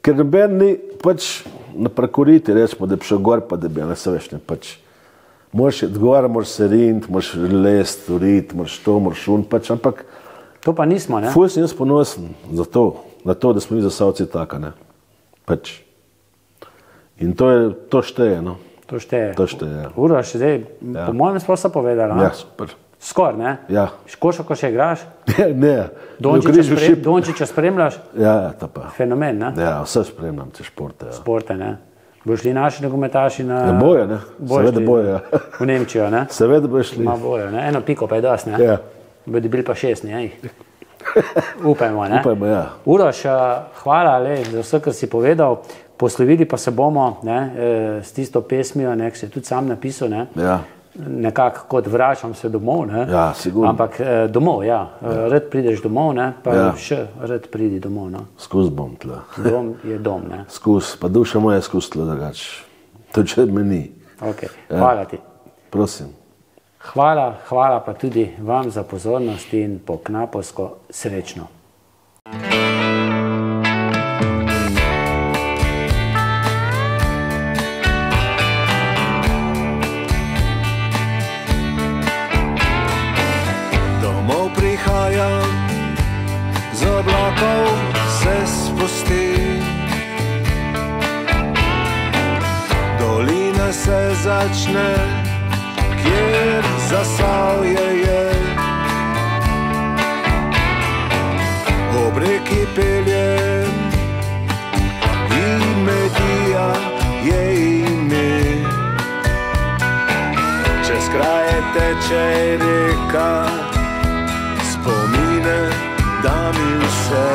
Ker noben ni pač na prakoriti, rečemo, da bi šel gor, pa da bi, ne se veš, ne, pač. Moraš iti gor, moraš se rint, moraš lest, urit, moraš to, moraš un, pač, ampak... To pa nismo, ne. Ful sem jaz ponosen za to, na to, da smo mi Zasavci taka, ne. Pač. In to šteje, no. To šteje. To šteje, ja. Uroš, zdaj, po mojem sploh so povedala, ne? Ja, super. Skor, ne? Ja. Košarko še igraš? Ne. Dončića spremljaš? Ja, to pa. Fenomen, ne? Ja, vse spremljam, te športe, ja. Športe, ne? Bojo šli naši nogometaši na... Bojo, ne? Seveda bojo, ja. V Nemčijo, ne? Seveda bojo šli. Ma bojo, ne? Eno piko pa je dost, ne? Ja. Bojo dobili pa 6, ne? Upajmo, ne? Upajmo, ja. Uroš, hvala za vse, kar si povedal. Poslovili pa se bomo, ne, s tisto pesmijo, ne, ki si tudi sam napisal, ne. Ja. Nekako kot vračam se domov, ne. Ja, sigurno. Ampak domov, ja. Rad prideš domov, ne, pa še rad pridi domov, no. Skus bom tle. Dom je dom, ne. Skus, pa duša moja skus tle drugač. To če me ni. Ok, hvala ti. Prosim. Hvala pa tudi vam za pozornost in po knapovsko srečno. Domov prihajam, z oblakov se spustim, dolina se začne, kjer Zasavje je. Ob reki peljem in Medija je ime. Čez kraje teče reka, spomine da mi vse.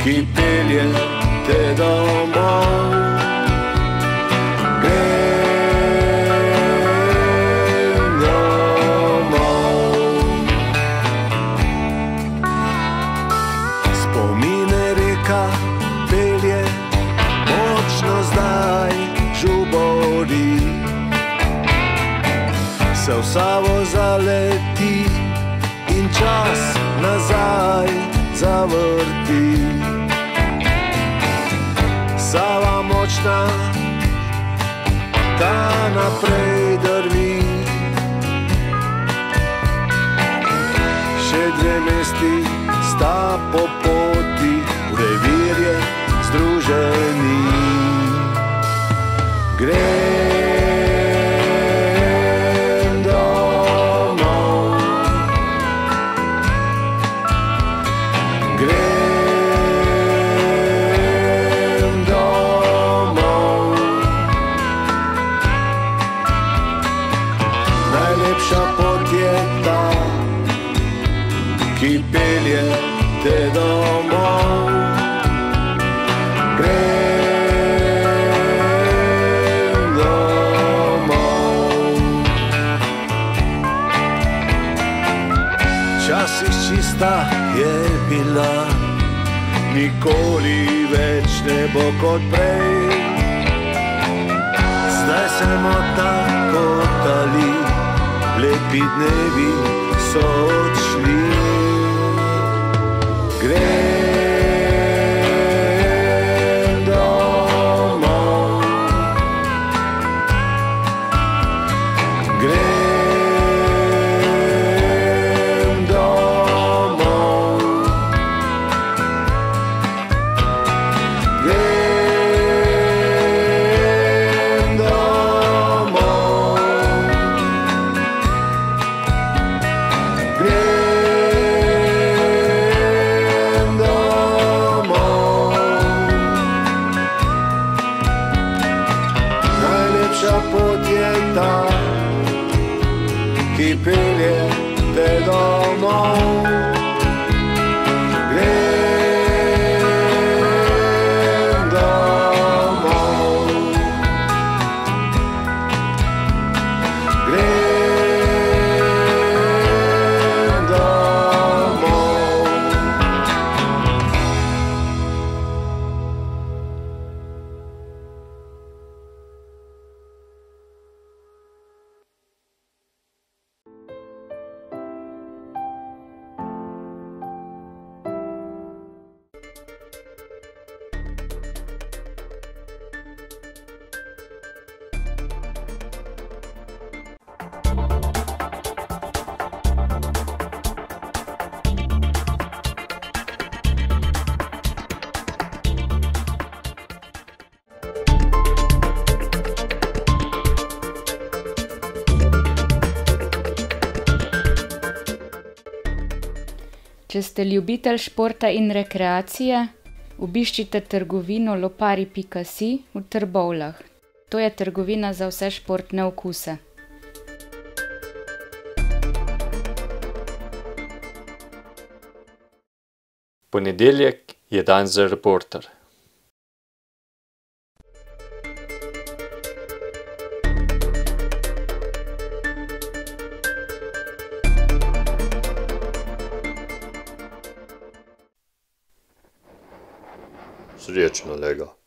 Ki pelje te domov. Grem domov. Spomine reka pelje, močno zdaj žubori. Se v Savo zaleti in čas nazaj zavrti. Sava močna, ta naprej drvi. Še 2 mesti sta po poti, v revirje združeni. Grem ki pelje te domov. Grem domov. Včasih čista je bila, nikoli več ne bo kot prej. Zdaj se mota kotali, lepi dnevi so odšli. Grem domov. Grem domov. Grem domov. Grem domov. Najlepša pot je ta, ki pelje te domov. Grem domov. Grem domov. Če ste ljubitelj športa in rekreacije, obiščite trgovino lopari.si v Trbovljah. To je trgovina za vse športne okuse. Ponedeljek je dan za Reporter. Srečno, Lega.